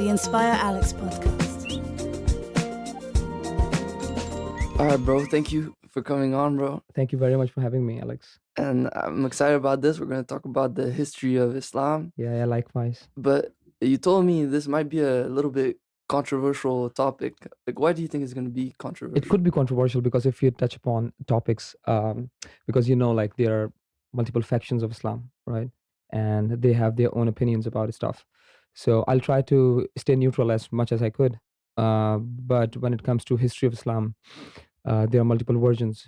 the Inspire Alex podcast. All right, bro. Thank you for coming on, bro. Thank you very much for having me, Alex. And I'm excited about this. We're going to talk about the history of Islam. Yeah, likewise. But you told me this might be a little bit controversial topic. Like, why do you think it's going to be controversial? It could be controversial because if you touch upon topics, because like there are multiple factions of Islam, right? And they have their own opinions about stuff. So I'll try to stay neutral as much as I could. But when it comes to history of Islam, there are multiple versions,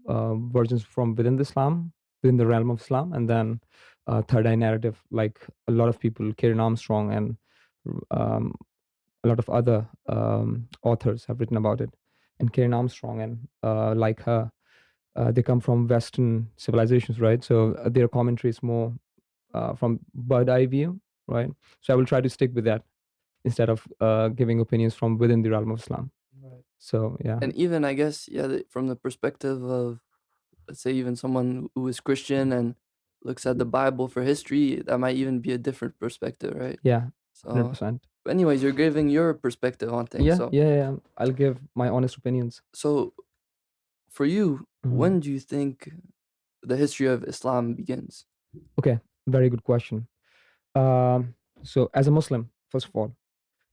versions from within Islam, within the realm of Islam, and then third eye narrative, like a lot of people, Karen Armstrong and um, a lot of other authors have written about it. And Karen Armstrong and like her, they come from Western civilizations, right? So their commentary is more from bird eye view, right? So I will try to stick with that instead of giving opinions from within the realm of Islam. Right. So yeah. And even, I guess, from the perspective of, let's say, even someone who is Christian and looks at the Bible for history, that might even be a different perspective, right? Yeah, So, 100%. anyways, you're giving your perspective on things. Yeah. I'll give my honest opinions. So, for you, Mhm. when do you think the history of Islam begins? Okay, very good question. So, as a Muslim, first of all,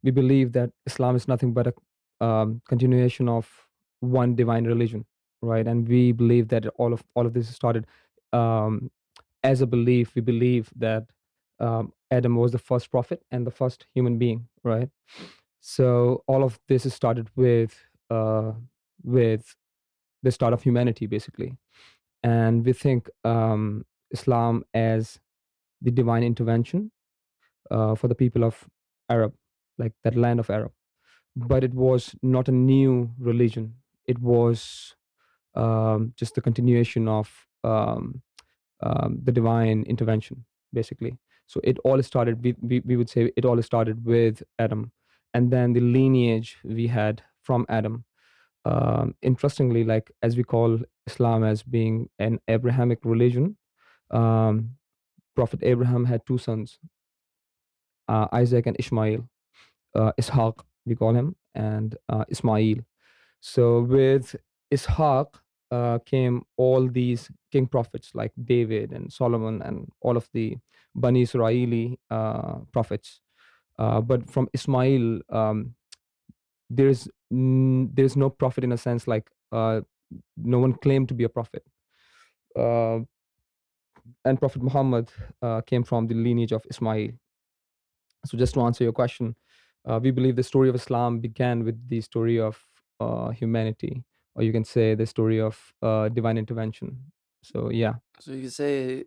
we believe that Islam is nothing but a continuation of one divine religion, right? And we believe that all of this started um, as a belief. We believe that Adam was the first prophet and the first human being, right? So all of this is started with the start of humanity, basically, and we think Islam as the divine intervention for the people of Arab, like that land of Arab. But it was not a new religion. It was just the continuation of the divine intervention, basically. So it all started, we would say it all started with Adam. And then the lineage we had from Adam. Interestingly, like as we call Islam as being an Abrahamic religion, um, Prophet Abraham had two sons, Isaac and Ishmael. Ishaq, we call him, and Ismail. So with Ishaq came all these king prophets like David and Solomon and all of the Bani Israeli prophets. But from Ismail, there's no prophet in a sense, like no one claimed to be a prophet. Uh, and Prophet Muhammad came from the lineage of Ismail. So just to answer your question, we believe the story of Islam began with the story of humanity, or you can say the story of divine intervention. So yeah, So you could say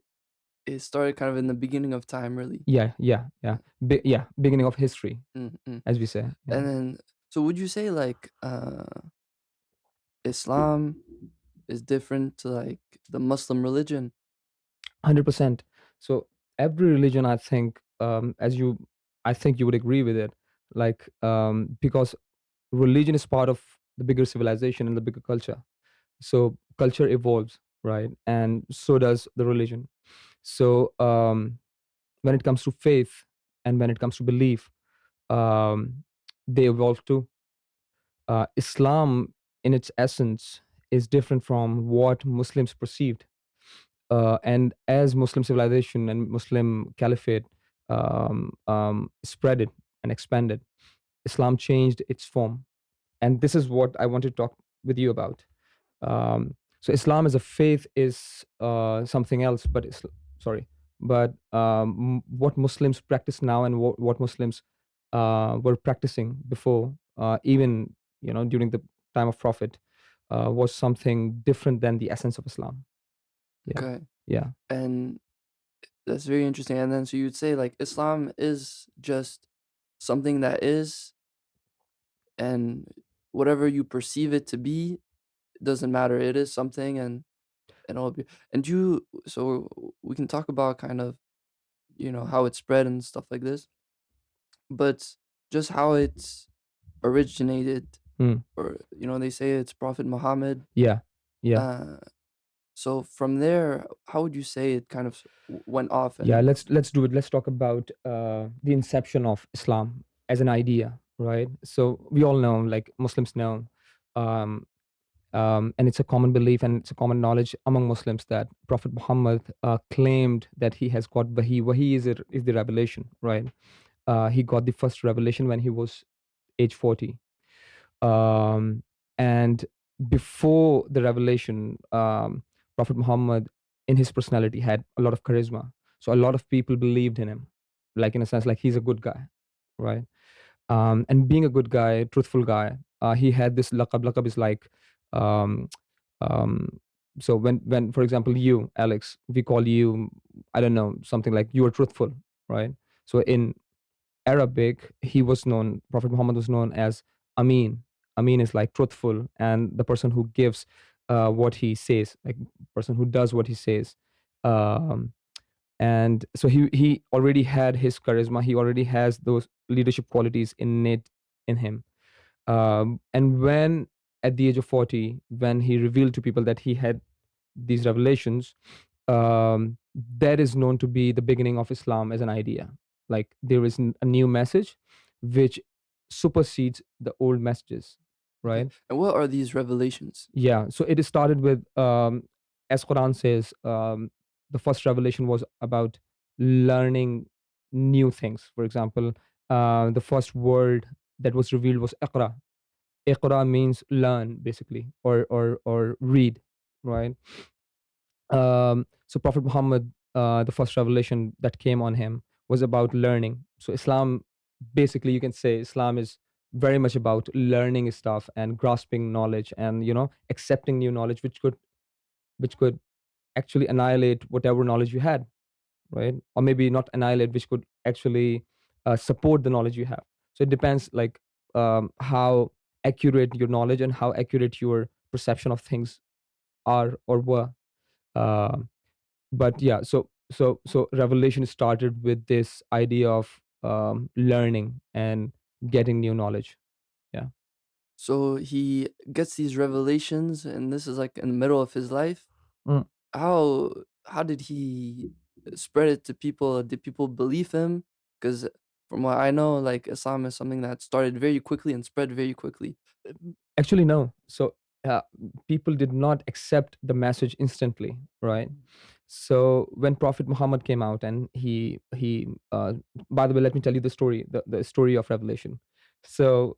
it started kind of in the beginning of time, really. yeah, beginning of history, Mm-mm. as we say. Yeah. And then, so would you say like Islam is different to like the Muslim religion? 100%. So every religion, I think, I think you would agree with it, like because religion is part of the bigger civilization and the bigger culture. So culture evolves, right? And so does the religion. So when it comes to faith and when it comes to belief, they evolve too. Islam, in its essence, is different from what Muslims perceived. And as Muslim civilization and Muslim Caliphate spread it and expanded, Islam changed its form. And this is what I want to talk with you about. So Islam as a faith is something else, but what Muslims practice now and what Muslims were practicing before, even during the time of Prophet, was something different than the essence of Islam. Yeah. Okay. Yeah. And that's very interesting. And then so you'd say like Islam is just something that is, and whatever you perceive it to be, it doesn't matter. It is something, and all be, and you, so we can talk about kind of, how it spread and stuff like this, but just how it's originated, Mm. or they say it's Prophet Muhammad. Yeah. uh so from there, how would you say it kind of went off? Yeah, And let's do it. Let's talk about the inception of Islam. as an idea, right? So we all know, like Muslims know, um, and it's a common belief and it's a common knowledge among Muslims that Prophet Muhammad claimed that he has got wahi. Wahi is the revelation, right? He got the first revelation when he was age 40. And before the revelation, Prophet Muhammad, in his personality, had a lot of charisma. So a lot of people believed in him, like in a sense, like he's a good guy, right? And being a good guy, truthful guy, he had this laqab. Laqab is like, um, um, so when for example you, Alex, we call you, I don't know, something like you are truthful, right? So in Arabic, he was known, Prophet Muhammad was known as Amin. Amin is like truthful and the person who gives what he says, like person who does what he says. Um, and so he already had his charisma. He already has those leadership qualities innate in him. And when at the age of 40, when he revealed to people that he had these revelations, that is known to be the beginning of Islam as an idea. Like there is a new message which supersedes the old messages, Okay. right? And what are these revelations? Yeah. So it is started with, as Quran says, the first revelation was about learning new things. For example, the first word that was revealed was Iqra. Iqra means learn, basically, or read, right? So Prophet Muhammad, the first revelation that came on him was about learning. So Islam, basically, you can say Islam is very much about learning stuff and grasping knowledge and accepting new knowledge, which could actually annihilate whatever knowledge you had, right? Or maybe not annihilate, which could actually support the knowledge you have. So it depends, like how accurate your knowledge and how accurate your perception of things are or were. Um but yeah, so revelation started with this idea of learning and getting new knowledge. Yeah. So he gets these revelations, and this is like in the middle of his life. Mm. How how did he spread it to people? Did people believe him? Because from what I know, like Islam is something that started very quickly and spread very quickly. Actually, no. So uh, people did not accept the message instantly, right? So when Prophet Muhammad came out, and he by the way, let me tell you the story of revelation. So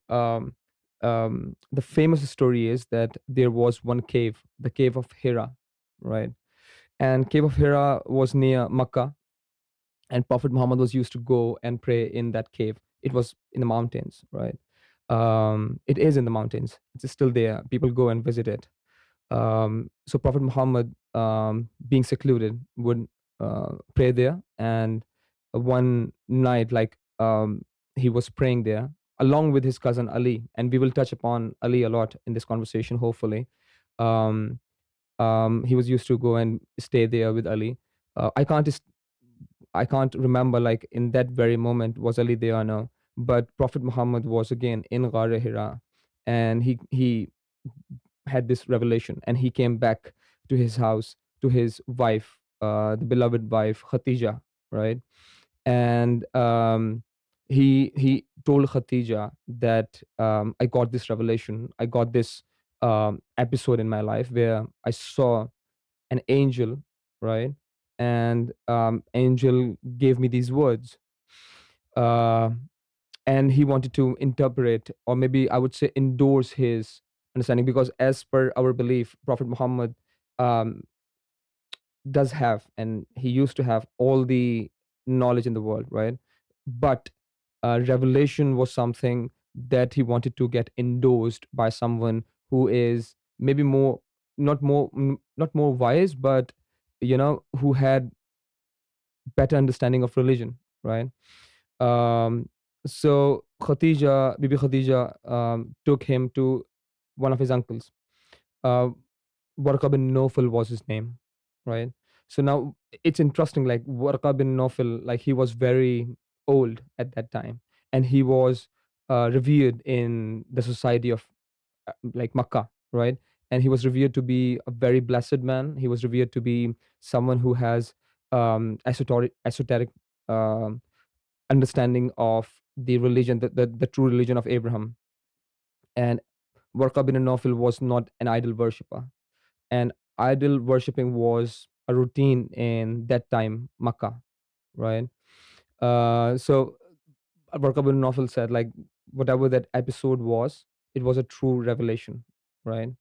the famous story is that there was one cave, the cave of Hira, right? And cave of Hira was near Makkah, and Prophet Muhammad was used to go and pray in that cave. It was in the mountains, right? It is in the mountains. It's still there. People go and visit it. So Prophet Muhammad, being secluded, would pray there. And one night, like he was praying there along with his cousin Ali, and we will touch upon Ali a lot in this conversation, hopefully. Um, he was used to go and stay there with Ali. I can't remember, like in that very moment was Ali there or no, but Prophet Muhammad was again in Ghar Hira, and he had this revelation, and he came back to his house, to his wife, the beloved wife Khatija, right? And he told Khatija that I got this revelation, I got this episode in my life where I saw an angel, right? And angel gave me these words, uh, and he wanted to interpret, or maybe I would say endorse his understanding, because as per our belief, Prophet Muhammad um, does have, and he used to have all the knowledge in the world, right? But revelation was something that he wanted to get endorsed by someone who is maybe more, not more wise, but who had better understanding of religion, right? um Bibi Khadija took him to one of his uncles. uh Warqa bin Nawfal was his name, right? So now it's interesting, like Warqa bin Nawfal, like he was very old at that time, and he was revered in the society of like Makkah, right? And he was revered to be a very blessed man. He was revered to be someone who has esoteric um, understanding of the religion, the true religion of Abraham. And Warqa bin Nawfal was not an idol worshipper, and idol worshipping was a routine in that time, Makkah, right? So Warqa bin Nawfal said, like, whatever that episode was, it was a true revelation, right?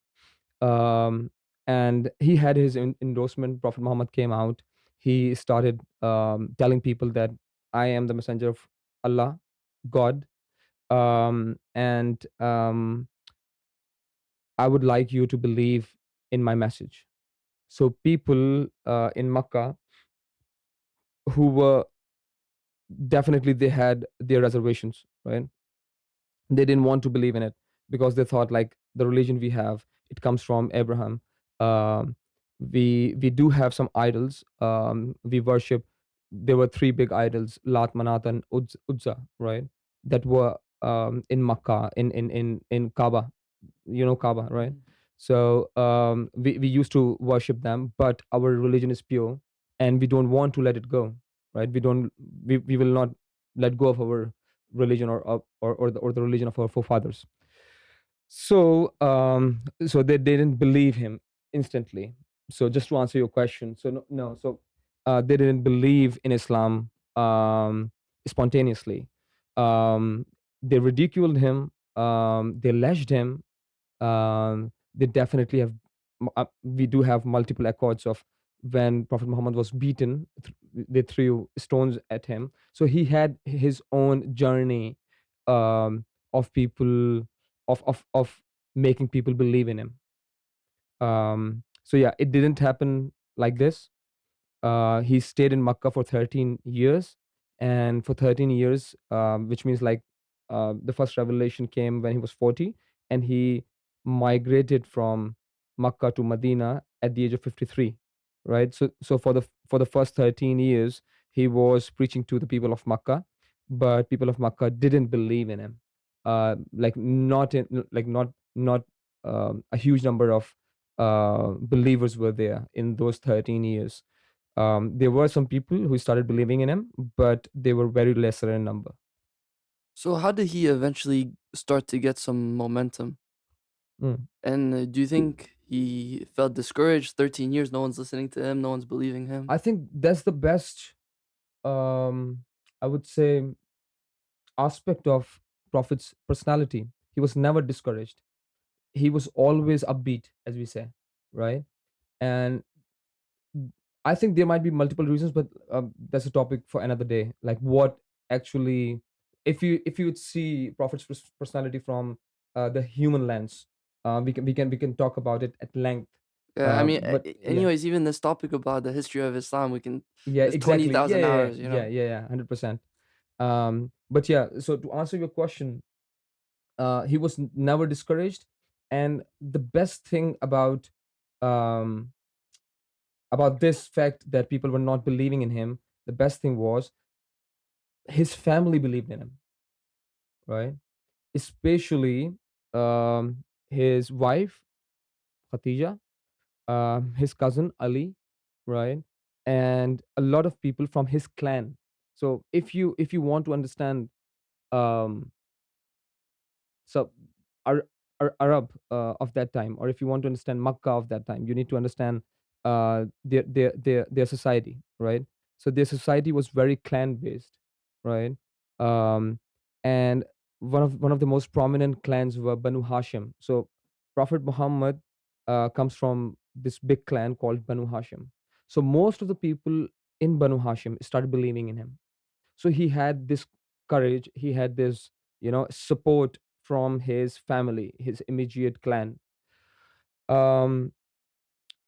um, and he had his endorsement. Prophet Muhammad came out. He started telling people that I am the messenger of Allah, God, and I would like you to believe in my message. So people in Makkah who were, definitely they had their reservations, right? They didn't want to believe in it because they thought, like, the religion we have, it comes from Abraham. um, we do have some idols. We worship, there were three big idols, Lat, Manat, and Uzza, right? That were in Makkah, in Kaaba. You know Kaaba, right? Mhm. So we used to worship them, but our religion is pure, and we don't want to let it go, right? We will not let go of our religion, or the religion of our forefathers. So they didn't believe him instantly. So just to answer your question, so no, no, so they didn't believe in Islam spontaneously. They ridiculed him, they lashed him. They definitely have. We do have multiple accords of when Prophet Muhammad was beaten. They threw stones at him. So he had his own journey, of people, of making people believe in him. So yeah, it didn't happen like this. He stayed in Makkah for 13 years, and for 13 years, which means, like, the first revelation came when he was 40, and he migrated from Makkah to Medina at the age of 53, right? So for the first 13 years, he was preaching to the people of Makkah, but people of Makkah didn't believe in him. Like, not a huge number of believers were there in those 13 years. There were some people who started believing in him, but they were very lesser in number. So how did he eventually start to get some momentum? Mm. And do you think he felt discouraged? 13 years, no one's listening to him, no one's believing him. I think that's the best, um, I would say, aspect of Prophet's personality. He was never discouraged. He was always upbeat, as we say, right? And I think there might be multiple reasons, but that's a topic for another day. Like, what actually, if you would see Prophet's personality from the human lens, we can talk about it at length. Yeah, I mean, But yeah, anyways, even this topic about the history of Islam, we can. yeah, It's exactly, yeah, 20,000 yeah, hours, you yeah, know. yeah, yeah, 100%. But yeah, so to answer your question, he was never discouraged, and the best thing um about this fact that people were not believing in him, the best thing was his family believed in him, right? Especially his wife Khatija, his cousin Ali, right? And a lot of people from his clan. So if you want to understand, um, so Arab of that time, or if you want to understand Makkah of that time, you need to understand their society, right? So their society was very clan based, right? Um, and one of the most prominent clans were Banu Hashim. So Prophet Muhammad comes from this big clan called Banu Hashim. So most of the people in Banu Hashim started believing in him. So he had this courage, he had this, support from his family, his immediate clan. um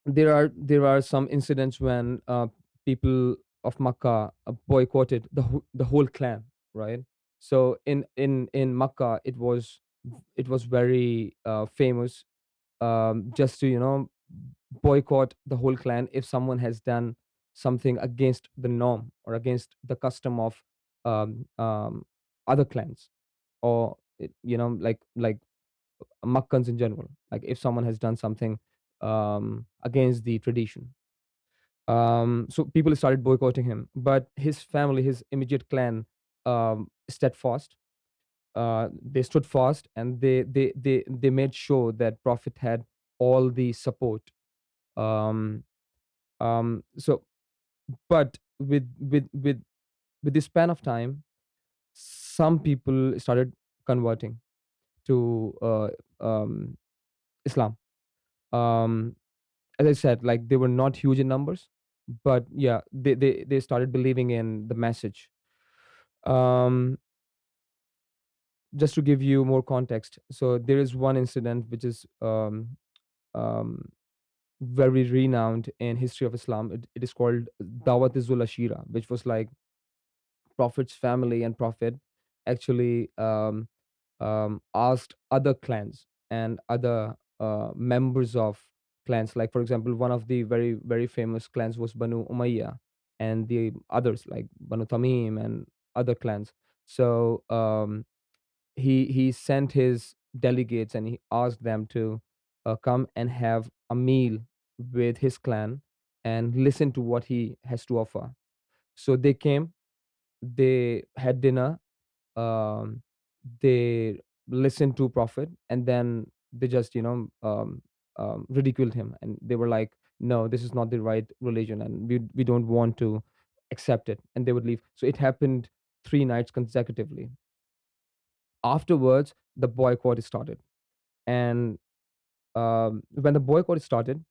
there are some incidents when people of Makkah boycotted the whole clan, right? So in Makkah, it was very famous, just to boycott the whole clan if someone has done something against the norm or against the custom of other clans, or like Makkans in general. Like, if someone has done something against the tradition, so people started boycotting him. But his family, his immediate clan, steadfast. They stood fast, and they made sure that Prophet had all the support. Um, so, but with this span of time, some people started converting to Islam. Um, as I said, like they were not huge in numbers, but yeah, they started believing in the message. Um, just to give you more context, so there is one incident which is um, very renowned in history of Islam. It is called Dawat Zul Ashira, which was like Prophet's family and Prophet actually asked other clans and other members of clans. Like for example, one of the very famous clans was Banu Umayyah, and the others like Banu Tamim and other clans. So he sent his delegates and he asked them to come and have a meal with his clan and listen to what he has to offer. So they came, they had dinner, um, they listened to Prophet, and then they just ridiculed him, and they were like, no, this is not the right religion, and we don't want to accept it, and they would leave. So it happened 3 nights consecutively. Afterwards, the boycott started. And when the boycott started,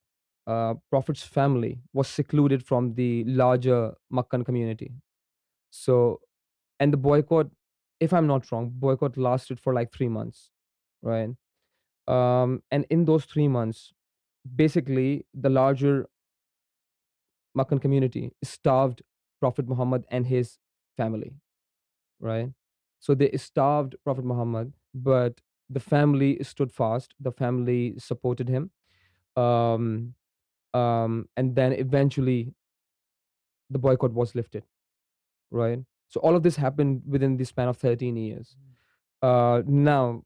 Prophet's family was secluded from the larger Makkan community. So, and the boycott, if I'm not wrong, boycott lasted for like 3 months, right? And in those 3 months, basically the larger Makkan community starved Prophet Muhammad and his family, right? So they starved Prophet Muhammad, but the family stood fast. The family supported him, um, and then eventually the boycott was lifted, right? So all of this happened within the span of 13 years. Now,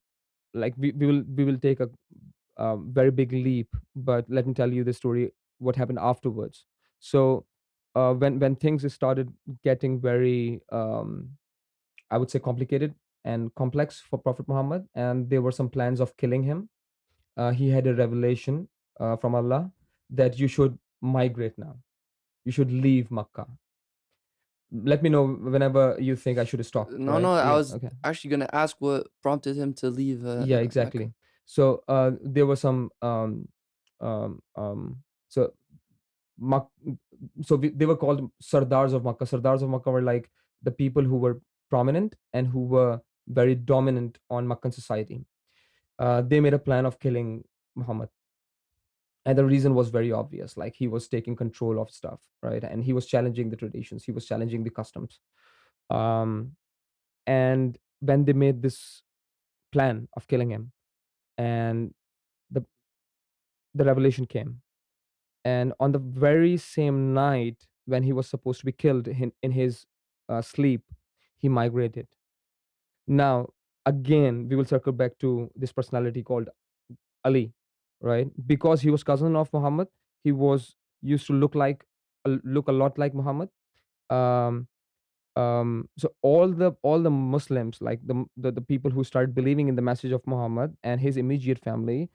like we will take a very big leap, but let me tell you the story. What happened afterwards? So when things started getting very I would say complicated and complex for Prophet Muhammad, and there were some plans of killing him. He had a revelation from Allah that you should migrate now. You should leave Makkah. Let me know whenever you think I should stop. No, Right? no, I Yeah. was Okay. actually gonna ask what prompted him to leave Yeah. Mecca. Exactly. So there were some um, um, so Mak- they were called Sardars of Makkah. Sardars of Makkah were like the people who were prominent and who were very dominant on Makkan society. They made a plan of killing Muhammad, and the reason was very obvious. Like he was taking control of stuff, right? And he was challenging the traditions. He was challenging the customs. Um, and when they made this plan of killing him, and the the revelation came, and on the very same night when he was supposed to be killed in his sleep, he migrated. Now, again, we will circle back to this personality called Ali, right? Because he was cousin of Muhammad, he was used to look a lot like Muhammad. Um, so all the Muslims, like the people who started believing in the message of Muhammad and his immediate family,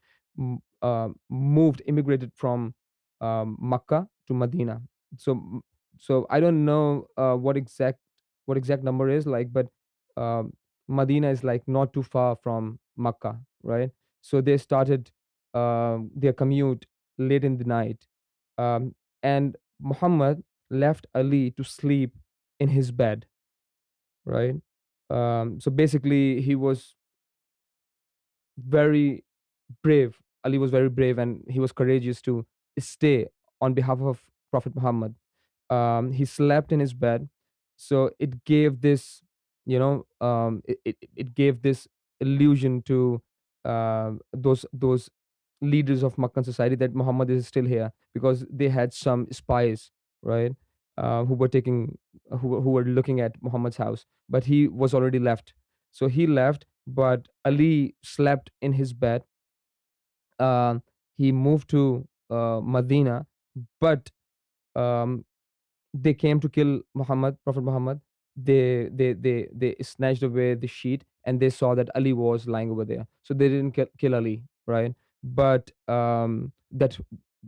moved, immigrated from Makkah to Medina. So so I don't know what exact number is like, but um, Medina is like not too far from Makkah, right? So they started their commute late in the night, um, and Muhammad left Ali to sleep in his bed, right? So basically, he was very brave. Ali was very brave, and he was courageous to stay on behalf of Prophet Muhammad. He slept in his bed, so it gave this, it gave this illusion to those leaders of Makkan society that Muhammad is still here, because they had some spies, right? Who were taking, who were looking at Muhammad's house, but he was already left. So he left, but Ali slept in his bed. Um, he moved to Medina, but um, they came to kill Muhammad, Prophet Muhammad. they snatched away the sheet, and they saw that Ali was lying over there. So they didn't kill Ali, right? But that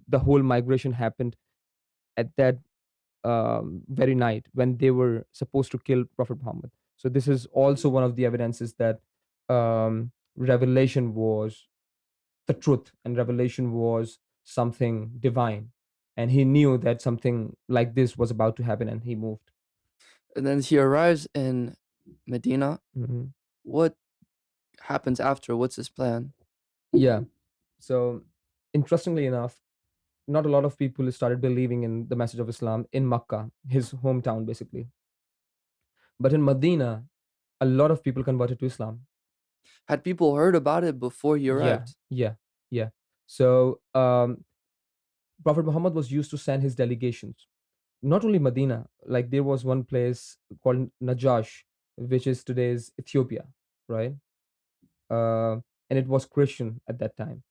the whole migration happened at that very night when they were supposed to kill Prophet Muhammad. So this is also one of the evidences that revelation was the truth, and revelation was something divine, and he knew that something like this was about to happen, and he moved. And then he arrives in Medina. Hmm. What happens after? What's his plan? Yeah. So interestingly enough, not a lot of people started believing in the message of Islam in Makkah, his hometown basically. But in Medina, a lot of people converted to Islam. Had people heard about it before he Yeah, arrived? yeah, yeah. So Prophet Muhammad was used to send his delegations. Not only Medina, like there was one place called Najash, which is today's Ethiopia, right? Uh, and it was Christian at that time.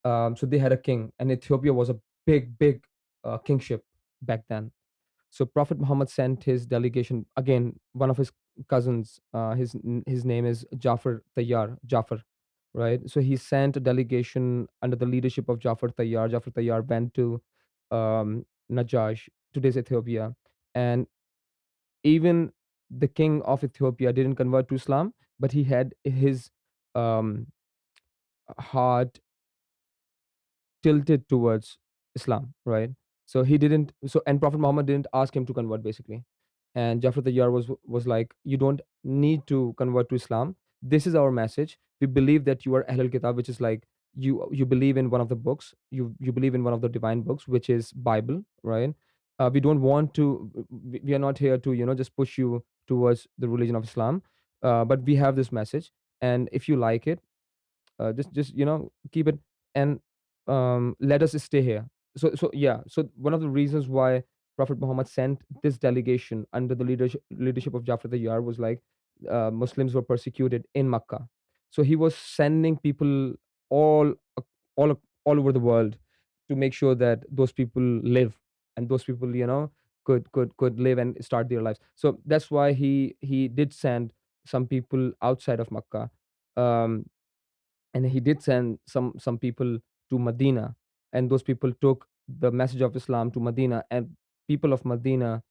So they had a king, and Ethiopia was a big kingship back then. So Prophet Muhammad sent his delegation again. One of his cousins, his name is Jafar Tayyar. Jafar, right? So he sent a delegation under the leadership of Jafar Tayyar. Jafar Tayyar went to Najash, today's Ethiopia, and even the king of Ethiopia didn't convert to Islam, but he had his um, heart tilted towards Islam, right? So he didn't. So and Prophet Muhammad didn't ask him to convert, basically. And Jafar Tayyar was like, you don't need to convert to Islam. This is our message. We believe that you are Ahlul Kitab, which is like you believe in one of the books. You believe in one of the divine books, which is Bible, right? We don't want to. We are not here to just push you towards the religion of Islam, but we have this message, and if you like it, just keep it, and let us stay here. So yeah, so one of the reasons why Prophet Muhammad sent this delegation under the leadership of Jafar Tayyar was like, Muslims were persecuted in Makkah, so he was sending people all all all over the world to make sure that those people live, and those people could live and start their lives. So that's why he did send some people outside of Makkah, um, and he did send some people to Medina, and those people took the message of Islam to Medina, and people of Medina,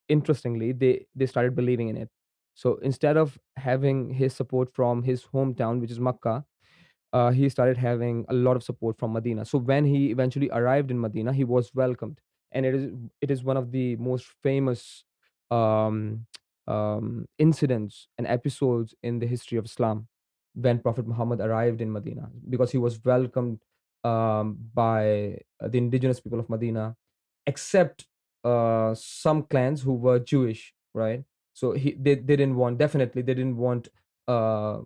interestingly, they started believing in it. So instead of having his support from his hometown, which is Makkah, he started having a lot of support from Medina. So when he eventually arrived in Medina, he was welcomed, and it is one of the most famous um, incidents and episodes in the history of Islam when Prophet Muhammad arrived in Medina, because he was welcomed by the indigenous people of Medina, except some clans who were Jewish, right? So they didn't want, definitely they didn't want a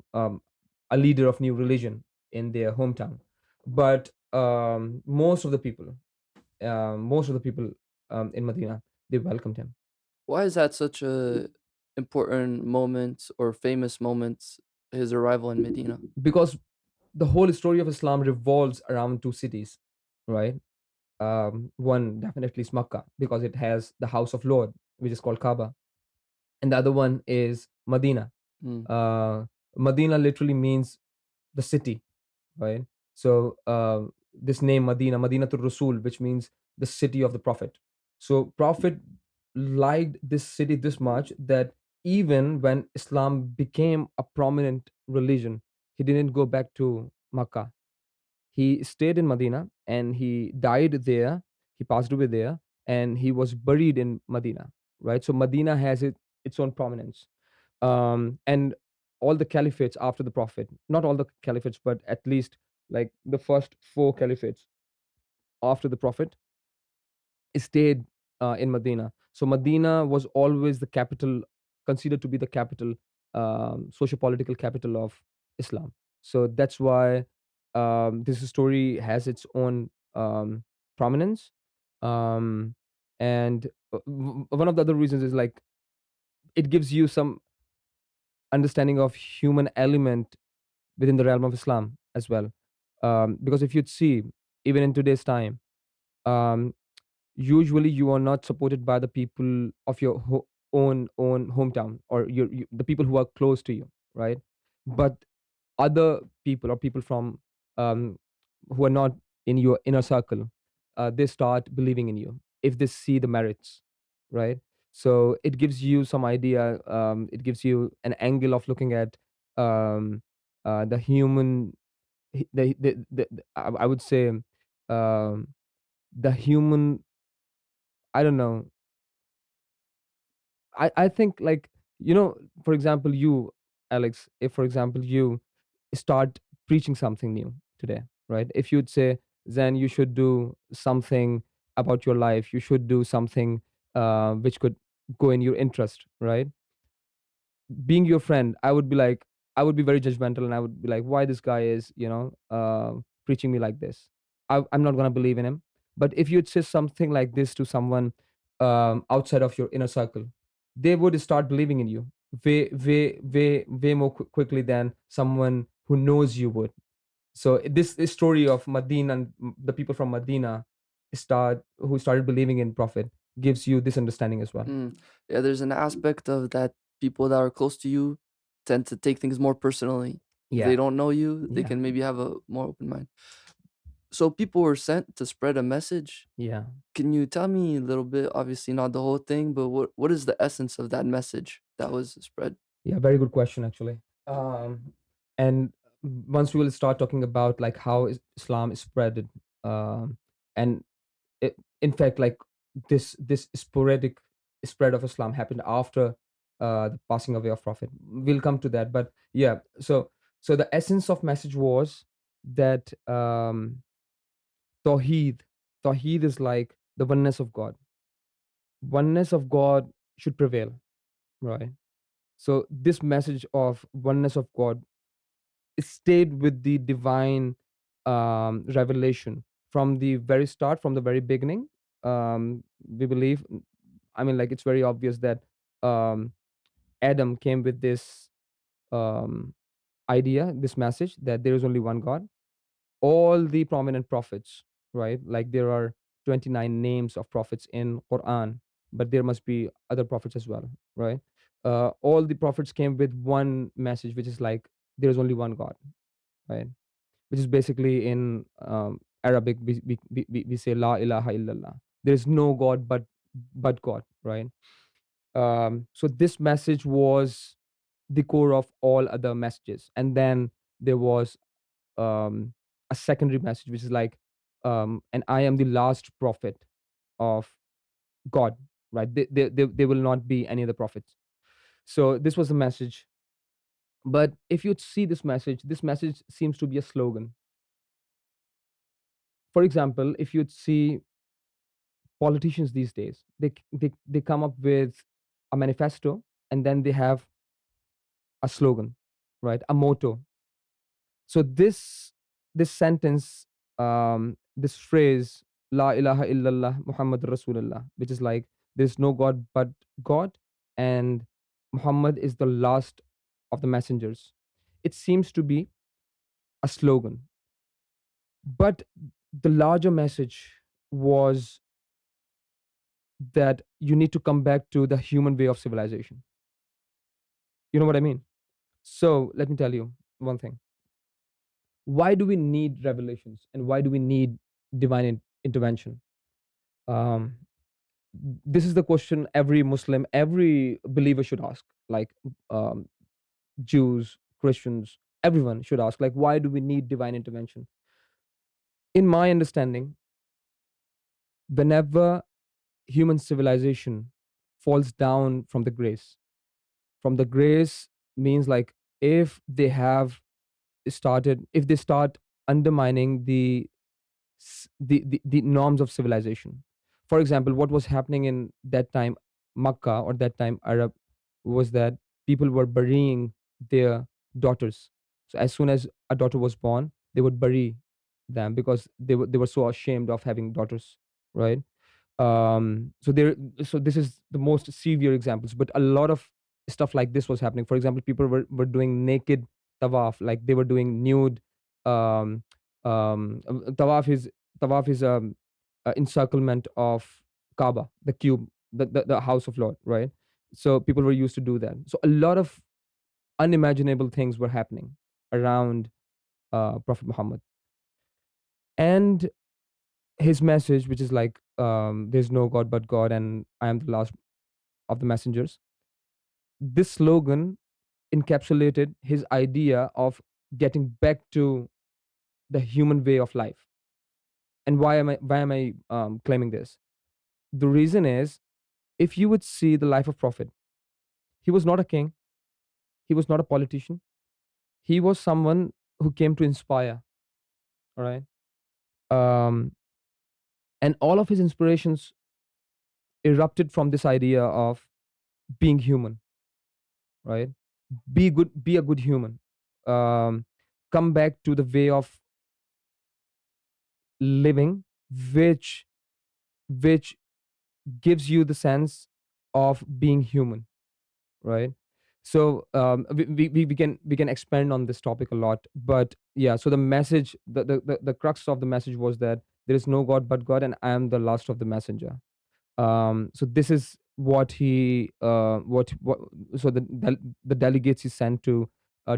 leader of new religion in their hometown. But most of the people in Medina, they welcomed him. Why is that such a important moment or famous moment, his arrival in Medina? Because the whole story of Islam revolves around two cities, right? One definitely is Makkah, because it has the house of Lord, which is called Kaaba, and the other one is Medina. Mm. Medina literally means the city, right? So this name Medina, Madinatul Rasul, which means the city of the Prophet. So Prophet liked this city this much that even when Islam became a prominent religion, he didn't go back to Makkah. He stayed in Medina, and he died there. He passed away there, and he was buried in Medina, right? So Medina has its own prominence. And all the caliphates after the Prophet, not all the caliphates, but at least like the first four caliphates after the Prophet, stayed in Medina. So Medina was always the capital, considered to be the capital, socio-political capital of Islam. So that's why this story has its own prominence. Um, and one of the other reasons is like it gives you some understanding of human element within the realm of Islam as well. Because if you'd see, even in today's time, um, usually you are not supported by the people of your own hometown, or the people who are close to you, right? But other people, or people from um, who are not in your inner circle, they start believing in you if they see the merits, right? So it gives you some idea, it gives you an angle of looking at um, the human, I would say, um, the human, I don't know, I think, like, for example, you, Alex, if for example you start preaching something new today, right? If you'd say, then you should do something about your life, you should do something which could go in your interest, right? Being your friend, I would be very judgmental, and I would be like, why this guy is, preaching me like this? I'm not gonna believe in him. But if you'd say something like this to someone outside of your inner circle, they would start believing in you way more quickly than someone who knows you would. So this story of Medina, and the people from Medina who started believing in Prophet, gives you this understanding as well. Mm. Yeah, there's an aspect of that people that are close to you tend to take things more personally. If they Yeah, don't know you, they yeah, can maybe have a more open mind. So people were sent to spread a message. yeah. Can you tell me a little bit, obviously not the whole thing, but what is the essence of that message that was spread? Yeah, very good question, actually. And once we will start talking about like how Islam is spread, and in fact, like this sporadic spread of Islam happened after the passing away of Prophet. We'll come to that, but yeah. So the essence of message was that Tawheed, Tawheed is like the oneness of God. Oneness of God should prevail, right? So this message of oneness of God stayed with the divine revelation from the very start, from the very beginning. We believe, I mean, like, it's very obvious that um, Adam came with this um, idea, this message that there is only one God. All the prominent prophets, right? Like, there are 29 names of prophets in Quran, but there must be other prophets as well, right? All the prophets came with one message, which is like, there is only one God, right? Which is basically in Arabic, we say La ilaha illallah. There is no God but God, right? So this message was the core of all other messages, and then there was um, a secondary message, which is like, and I am the last prophet of God, right? There will not be any other prophets. So this was the message. But if you see this message seems to be a slogan. For example, if you'd see politicians these days, they come up with a manifesto, and then they have a slogan, right? A motto. So this sentence, this phrase, La ilaha illallah Muhammad Rasulullah, which is like, there's no God but God, and Muhammad is the last of the messengers. It seems to be a slogan, but the larger message was that you need to come back to the human way of civilization. You know what I mean? So let me tell you one thing. Why do we need revelations, and why do we need divine intervention? Um, this is the question every Muslim, every believer should ask. Like, um, Jews, Christians, everyone should ask. Like, why do we need divine intervention? In my understanding, whenever human civilization falls down from the grace means like, if they have if they start undermining the norms of civilization. For example, what was happening in that time Makkah, or that time Arab, was that people were burying their daughters. So as soon as a daughter was born, they would bury them, because they were so ashamed of having daughters, right? So this is the most severe examples, but a lot of stuff like this was happening. For example, people were doing naked tawaf, like they were doing nude. um Tawaf is encirclement of Kaaba, the cube, the house of Lord, right? So people were used to do that. So a lot of unimaginable things were happening around Prophet Muhammad. And his message, which is like, there's no God but God, and I am the last of the messengers. This slogan encapsulated his idea of getting back to the human way of life. And why am I claiming this? The reason is, if you would see the life of Prophet, he was not a king, he was not a politician, he was someone who came to inspire. All right. Um, and all of his inspirations erupted from this idea of being human, right? Be good, be a good human. Um, Come back to the way of living, which which gives you the sense of being human, right? So we can expand on this topic a lot, but yeah. So the message, the crux of the message was that there is no God but God, and I am the last of the messenger. So this is what he what so the delegates he sent to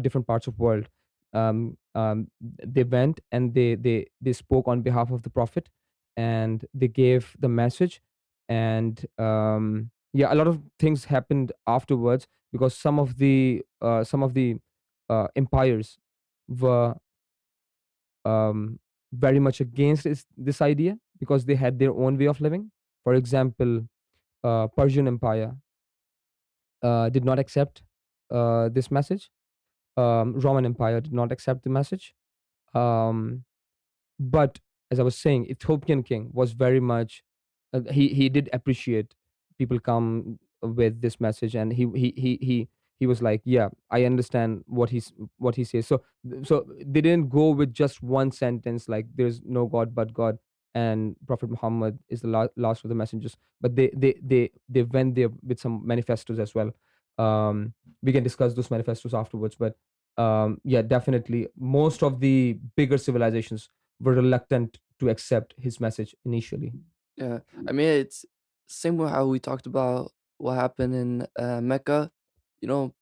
different parts of world. They went and they spoke on behalf of the prophet, and they gave the message. And yeah, a lot of things happened afterwards, because some of the empires were very much against this idea, because they had their own way of living. For example, Persian Empire did not accept this message. Roman Empire did not accept the message. Um, but as I was saying, Ethiopian king was very much, he did appreciate people come with this message, and he was like, yeah, I understand what he says. So they didn't go with just one sentence like, there's no God but God, and Prophet Muhammad is the last of the messengers, but they went there with some manifestos as well. We can discuss those manifestos afterwards, but yeah, definitely most of the bigger civilizations were reluctant to accept his message initially. Yeah, I mean, it's same with how we talked about what happened in Mecca. You know,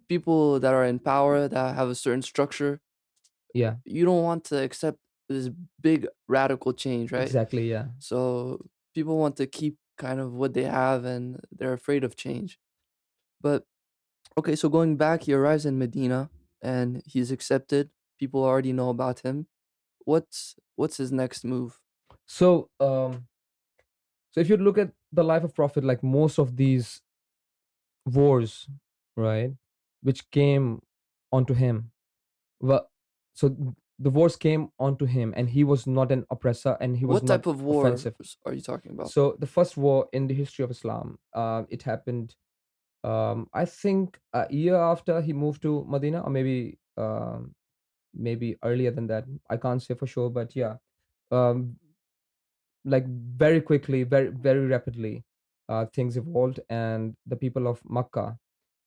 people that are in power that have a certain structure, Yeah, you don't want to accept this big radical change, right? exactly. Yeah. So people want to keep kind of what they have, and they're afraid of change. But okay, so going back, he arrives in Medina and he's accepted. People already know about him. What's his next move? So, so if you look at the life of Prophet, like most of these wars, right, which came onto him, well, so the wars came onto him, and he was not an oppressor, and he was What not type of offensive. wars are you talking about? So the first war in the history of Islam, it happened, I think a year after he moved to Medina, or maybe earlier than that. I can't say for sure, but yeah, um, like very quickly, very rapidly, things evolved, and the people of Makkah,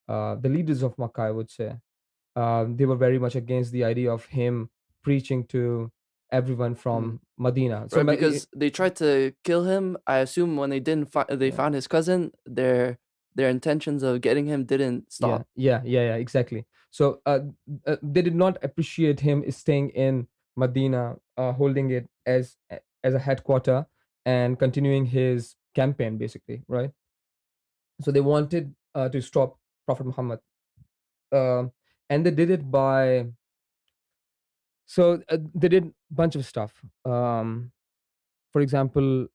the leaders of Makkah, I would say, they were very much against the idea of him preaching to everyone Mm. from Medina. So Right, because they tried to kill him. I assume when they didn't they yeah, found his cousin, their intentions of getting him didn't yeah, stop. yeah, yeah, yeah, exactly. So they did not appreciate him staying in Medina, holding it as a headquarter, and continuing his campaign, basically, right? So they wanted to stop Prophet Muhammad, um, and they did it by, so they did bunch of stuff. For example,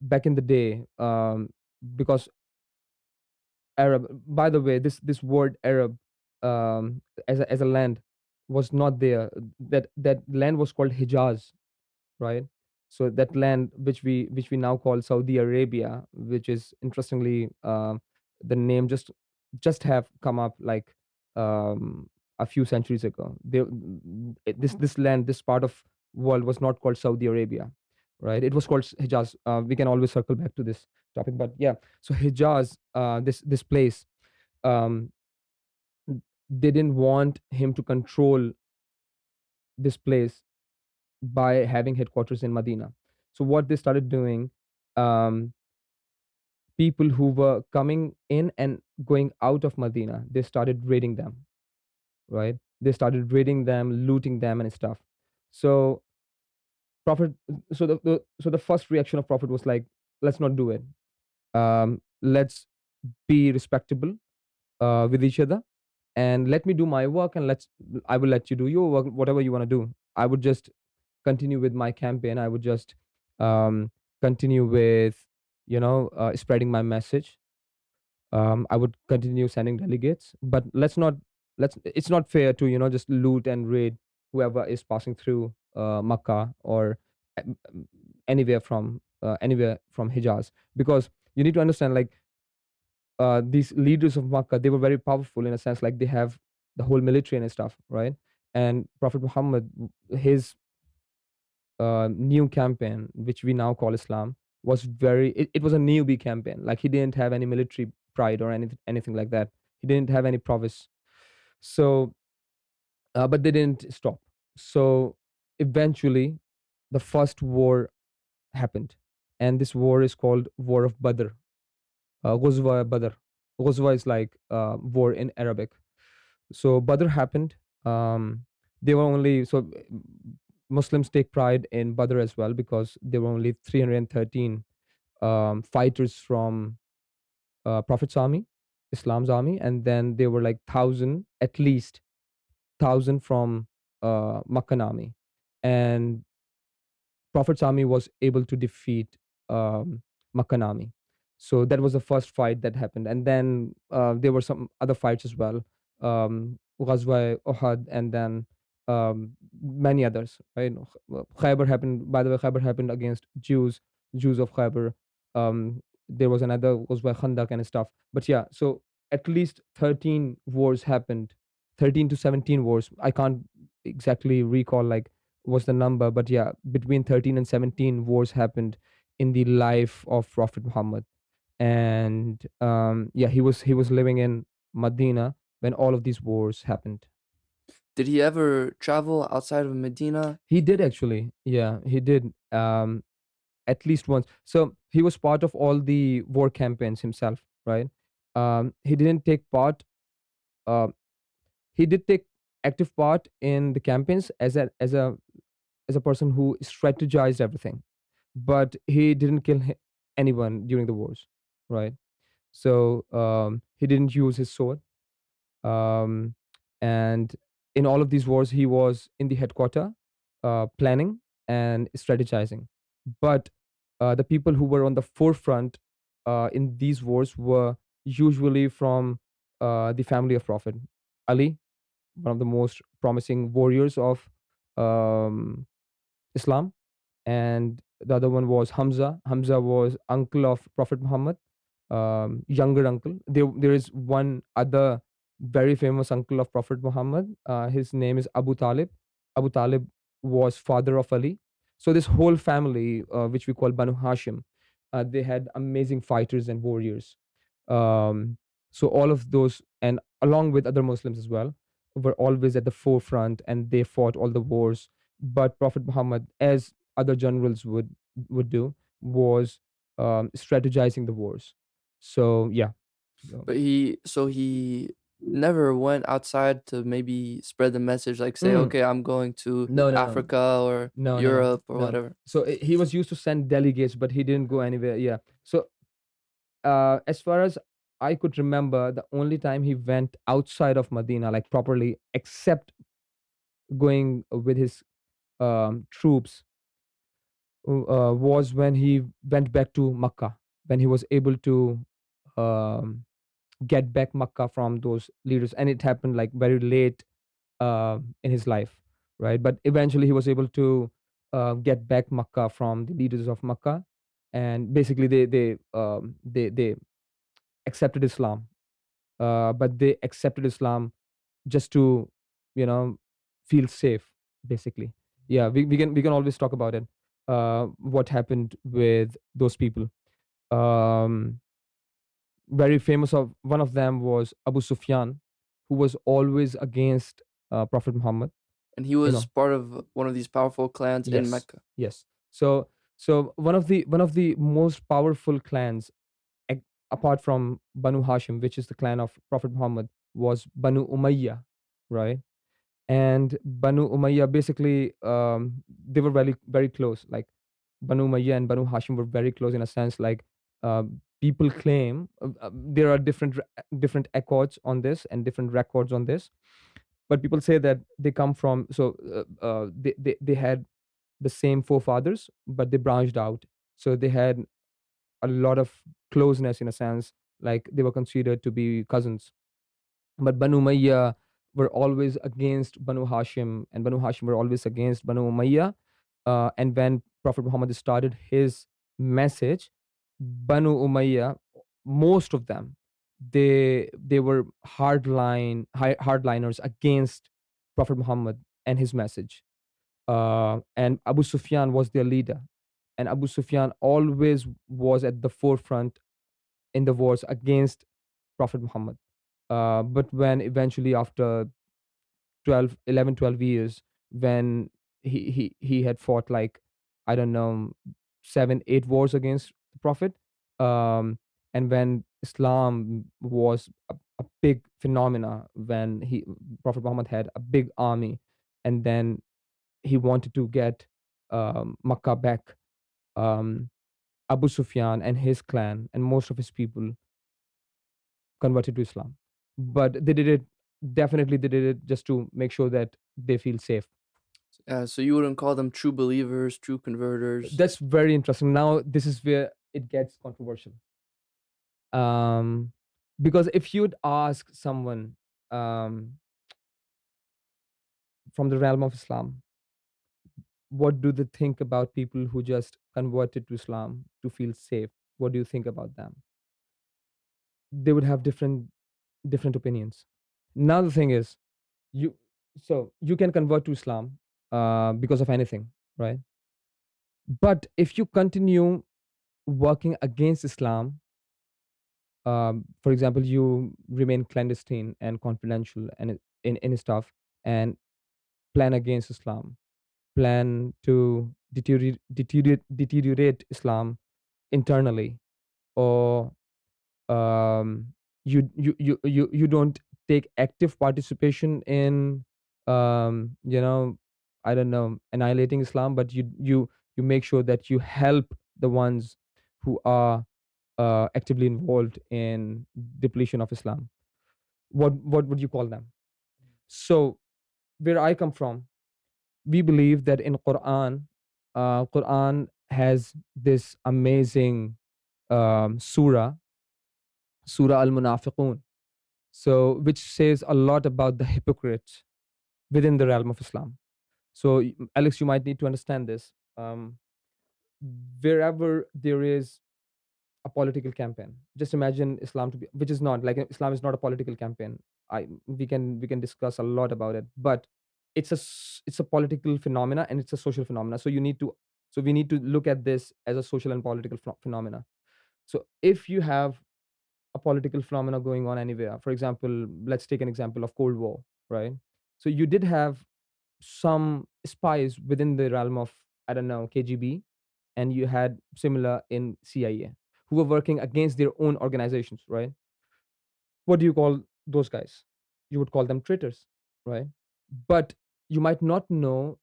back in the day, because Arab. By the way, this word Arab, as a land, was not there. That land was called Hijaz, right? So that land, which we now call Saudi Arabia, which is interestingly, the name just have come up like, a few centuries ago. This land, this part of world was not called Saudi Arabia, right? It was called Hijaz. We can always circle back to this topic, but yeah. So Hijaz, this place, um, they didn't want him to control this place by having headquarters in Medina. So what they started doing, um, people who were coming in and going out of Medina, they started raiding them, right? They started raiding them, looting them, and stuff. So Prophet, so the first reaction of Prophet was like, let's not do it. Let's be respectable with each other, and let me do my work, and I will let you do your work, whatever you want to do. I would just continue with my campaign. I would just um, continue with spreading my message. I would continue sending delegates, but let's it's not fair to just loot and raid whoever is passing through Makkah or anywhere from Hijaz, because you need to understand, like, these leaders of Makkah, they were very powerful in a sense, like they have the whole military and stuff, right? And Prophet Muhammad, his new campaign, which we now call Islam, was it was a newbie campaign. Like, he didn't have any military pride or anything like that. He didn't have any prowess. So, but they didn't stop. So eventually, the first war happened, and this war is called War of Badr. Ghuzwa Badr. Ghuzwa is like war in Arabic. So Badr happened. They were only so Muslims take pride in Badr as well, because there were only 313 fighters from Prophet's army, Islam's army, and then there were like thousand, at least thousand from Makkan army, and Prophet's army was able to defeat Makkan army. So that was the first fight that happened, and then there were some other fights as well, Ghazwa Uhud, and then many others. Right, Khaybar happened. By the way, Khaybar happened against Jews of Khaybar. There was another Ghazwa Khandak and stuff. But yeah, so at least 13 wars happened, 13 to 17 wars. I can't exactly recall like was the number, but yeah, between 13 and 17 wars happened in the life of Prophet Muhammad. And yeah, he was living in Medina when all of these wars happened. Did he ever travel outside of Medina? He did, actually. Yeah, he did, at least once. So he was part of all the war campaigns himself, right? He didn't take part. Uh, he did take active part in the campaigns as a person who strategized everything, but he didn't kill anyone during the wars, right? So he didn't use his sword, um, and in all of these wars, he was in the headquarter, planning and strategizing. But the people who were on the forefront in these wars were usually from the family of Prophet Ali, one of the most promising warriors of um, Islam, and the other one was Hamza. Hamza was uncle of Prophet Muhammad, younger uncle. There is one other very famous uncle of Prophet Muhammad. His name is Abu Talib. Abu Talib was father of Ali. So this whole family, which we call Banu Hashim, they had amazing fighters and warriors. So all of those, and along with other Muslims as well, were always at the forefront, and they fought all the wars. But Prophet Muhammad, as other generals would do, was strategizing the wars. So yeah. So, But he never went outside to maybe spread the message, like say, mm, okay, I'm going to no, no, no, Africa or no, no, no, Europe or no. whatever. So he was used to send delegates, but he didn't go anywhere. Yeah. So as far as I could remember, the only time he went outside of Medina, like properly, except going with his troops, was when he went back to Makkah, when he was able to um, get back Makkah from those leaders, and it happened like very late in his life, right? But eventually, he was able to get back Makkah from the leaders of Makkah, and basically, they accepted Islam, but they accepted Islam just to you know feel safe, basically. Yeah, we can always talk about it, what happened with those people. um Very famous of one of them was Abu Sufyan, who was always against Prophet Muhammad. And he You was know, part of one of these powerful clans in yes, Mecca. yes. So one of the most powerful clans apart from Banu Hashim, which is the clan of Prophet Muhammad, was Banu Umayyah, right? And Banu Umayyah basically, they were very very close. Like Banu Umayyah and Banu Hashim were very close in a sense. Like uh, people claim there are different accords on this and different records on this, but people say that they come from, so they had the same forefathers, but they branched out. So they had a lot of closeness in a sense, like they were considered to be cousins. But Banu Umayyah were always against Banu Hashim, and Banu Hashim were always against Banu Umayyah. And when Prophet Muhammad started his message, Banu Umayyah, most of them, they were hardliners against Prophet Muhammad and his message. And Abu Sufyan was their leader, and Abu Sufyan always was at the forefront in the wars against Prophet Muhammad. But when eventually after 12 years, when he had fought like, I don't know, 7 8 wars against the Prophet, um, and when Islam was a big phenomena, when he Prophet Muhammad had a big army, and then he wanted to get Makkah back. Um, Abu Sufyan and his clan and most of his people converted to Islam, but they did it, definitely they did it just to make sure that they feel safe. So you wouldn't call them true believers, true converters. That's very interesting. Now this is where it gets controversial. Because if you'd ask someone from the realm of Islam, what do they think about people who just converted to Islam to feel safe? What do you think about them? They would have different opinions. Now the thing is, you so you can convert to Islam because of anything, right? But if you continue working against Islam, for example, you remain clandestine and confidential and in stuff, and plan against Islam, plan to deteriorate Islam internally, or um, you don't take active participation in, you know, I don't know, annihilating Islam, but you make sure that you help the ones who are actively involved in depletion of Islam. What would you call them? So where I come from, we believe that in Quran has this amazing surah, Surah Al Munafiqun, so which says a lot about the hypocrites within the realm of Islam. So Alex, you might need to understand this. Wherever there is a political campaign, just imagine Islam to be, which is not like, Islam is not a political campaign. We can discuss a lot about it, but it's a political phenomena and it's a social phenomena. So we need to look at this as a social and political phenomena. So if you have a political phenomena going on anywhere, for example, let's take an example of Cold War, right? So you did have some spies within the realm of, I don't know, KGB, and you had similar in CIA who were working against their own organizations, right? What do you call those guys? You would call them traitors, right? But you might not know,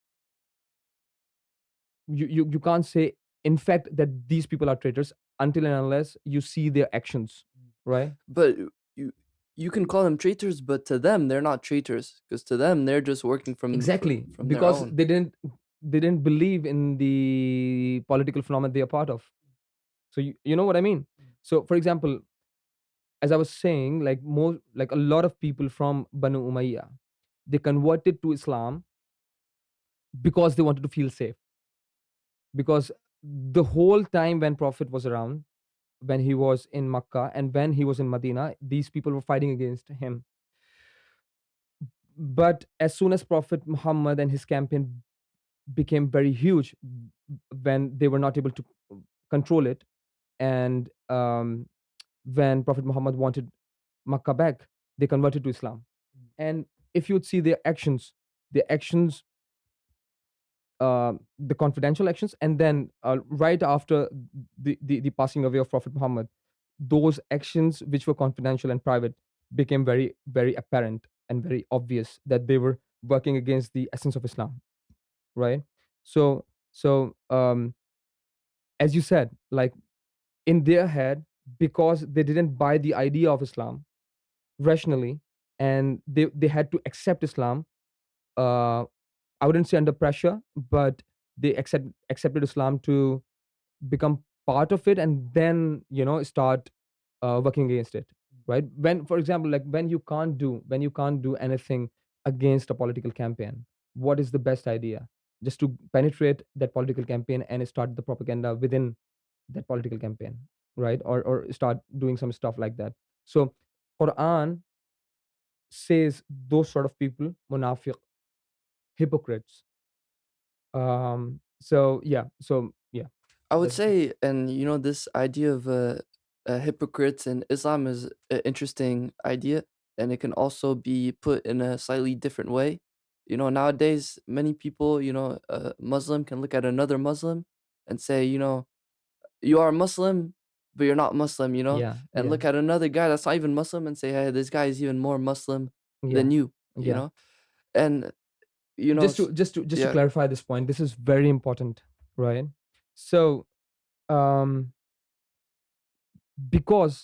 you can't say in fact that these people are traitors until and unless you see their actions, right? But you can call them traitors, but to them they're not traitors, because to them they're just working from Exactly, from because their own. they didn't believe in the political phenomenon they are part of. So you know what I mean. So for example, as I was saying, like more, like a lot of people from Banu Umayyah, they converted to Islam because they wanted to feel safe. Because the whole time when Prophet was around, when he was in Makkah and when he was in Medina, these people were fighting against him. But as soon as Prophet Muhammad and his campaign became very huge, when they were not able to control it, and when Prophet Muhammad wanted Makkah back, they converted to Islam. And if you'd see their actions, the confidential actions, and then right after the passing away of Prophet Muhammad, those actions which were confidential and private became very, very apparent and very obvious that they were working against the essence of Islam, right? So as you said, like in their head, because they didn't buy the idea of Islam rationally, and they had to accept Islam, uh I wouldn't say under pressure, but they accepted Islam to become part of it, and then start working against it, right? When, for example, like when you can't do anything against a political campaign, what is the best idea? Just to penetrate that political campaign and start the propaganda within that political campaign, right? Or start doing some stuff like that. So Quran says those sort of people munafiq, hypocrites. So yeah. I would That's say, and this idea of hypocrites in Islam is an interesting idea, and it can also be put in a slightly different way. Nowadays, many people, a Muslim can look at another Muslim and say, you are Muslim, but you're not Muslim, yeah, and yeah, look at another guy that's not even Muslim and say, hey, this guy is even more Muslim yeah, than you, yeah. and, Just to just to yeah. clarify this point, this is very important, right? So, um, because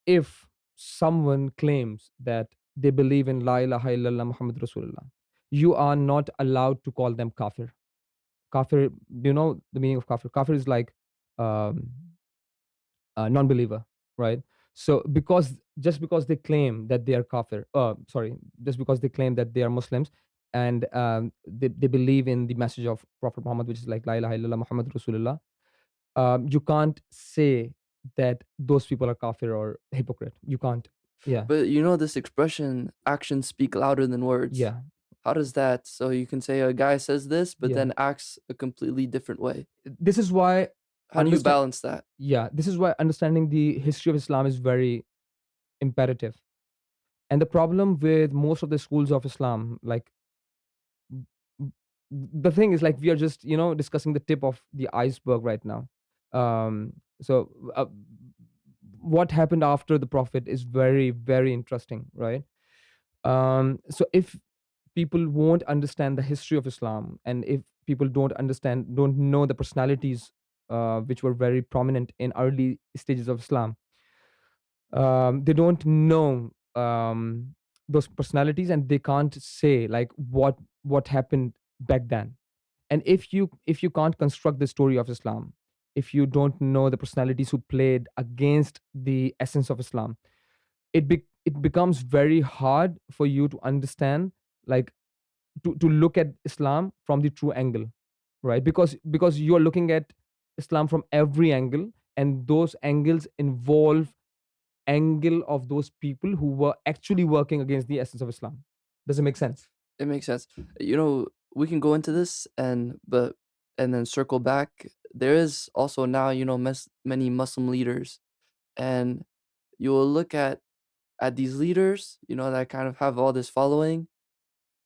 if someone claims that they believe in La ilaha illallah Muhammad Rasulullah, you are not allowed to call them kafir. Kafir, do you know the meaning of kafir? Kafir is like um, non-believer, right? So because just because they claim that they are kafir, sorry, just because they claim that they are Muslims, and they believe in the message of Prophet Muhammad, which is like La ilaha illallah Muhammad Rasulullah, you can't say that those people are kafir or hypocrite. You can't. Yeah, But this expression, actions speak louder than words. yeah, How does that? So you can say a guy says this, but yeah. then acts a completely different way. This is why How do you understand. balance that? Yeah, this is why understanding the history of Islam is very imperative. And the problem with most of the schools of Islam, like the thing is, like we are just discussing the tip of the iceberg right now. So what happened after the prophet is very, very interesting, right? So if people won't understand the history of Islam, and if people don't know the personalities which were very prominent in early stages of Islam, they don't know those personalities, and they can't say like what happened back then. And if you can't construct the story of Islam, if you don't know the personalities who played against the essence of Islam, it becomes very hard for you to understand, like to look at Islam from the true angle, right? Because you're looking at Islam from every angle, and those angles involve angle of those people who were actually working against the essence of Islam. Does it make sense? It makes sense. We can go into this and then circle back. There is also now, many Muslim leaders, and you will look at these leaders, that kind of have all this following,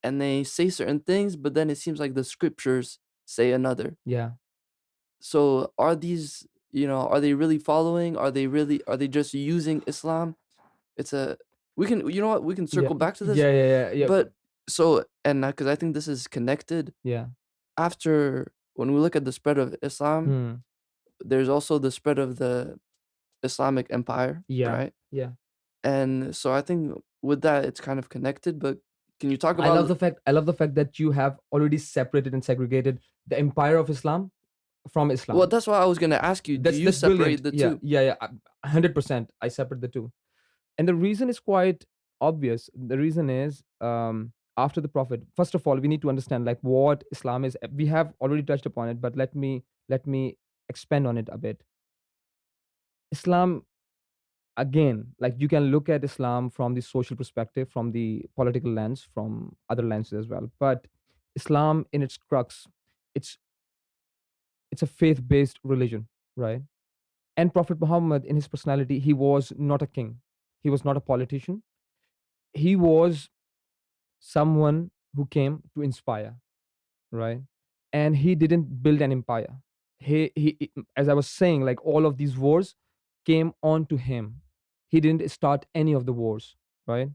and they say certain things, but then it seems like the scriptures say another. Yeah. So are these, are they really following? Are they just using Islam? It's a we can you know what we can Yeah. circle back to this, Yeah. Yeah. Yeah. Yeah. but so and because I think this is connected. Yeah. After when we look at the spread of Islam, Hmm. there's also the spread of the Islamic Empire, Yeah. right? Yeah. And so I think with that it's kind of connected. But can you talk I love about? the fact I love the fact that you have already separated and segregated the empire of Islam from Well, Islam. that's why I was gonna ask you. Do you That's separate brilliant. the Yeah. two? Yeah. Yeah. 100%. I separate the two. And the reason is quite obvious. The reason is, after the prophet, first of all, we need to understand like what Islam is. We have already touched upon it, but let me expand on it a bit. Islam, again, like you can look at Islam from the social perspective, from the political lens, from other lenses as well. But Islam, in its crux, it's it's a faith-based religion, right? And Prophet Muhammad, in his personality, he was not a king, he was not a politician, he was someone who came to inspire, right? And he didn't build an empire. As I was saying, like all of these wars came on to him. He didn't start any of the wars, right?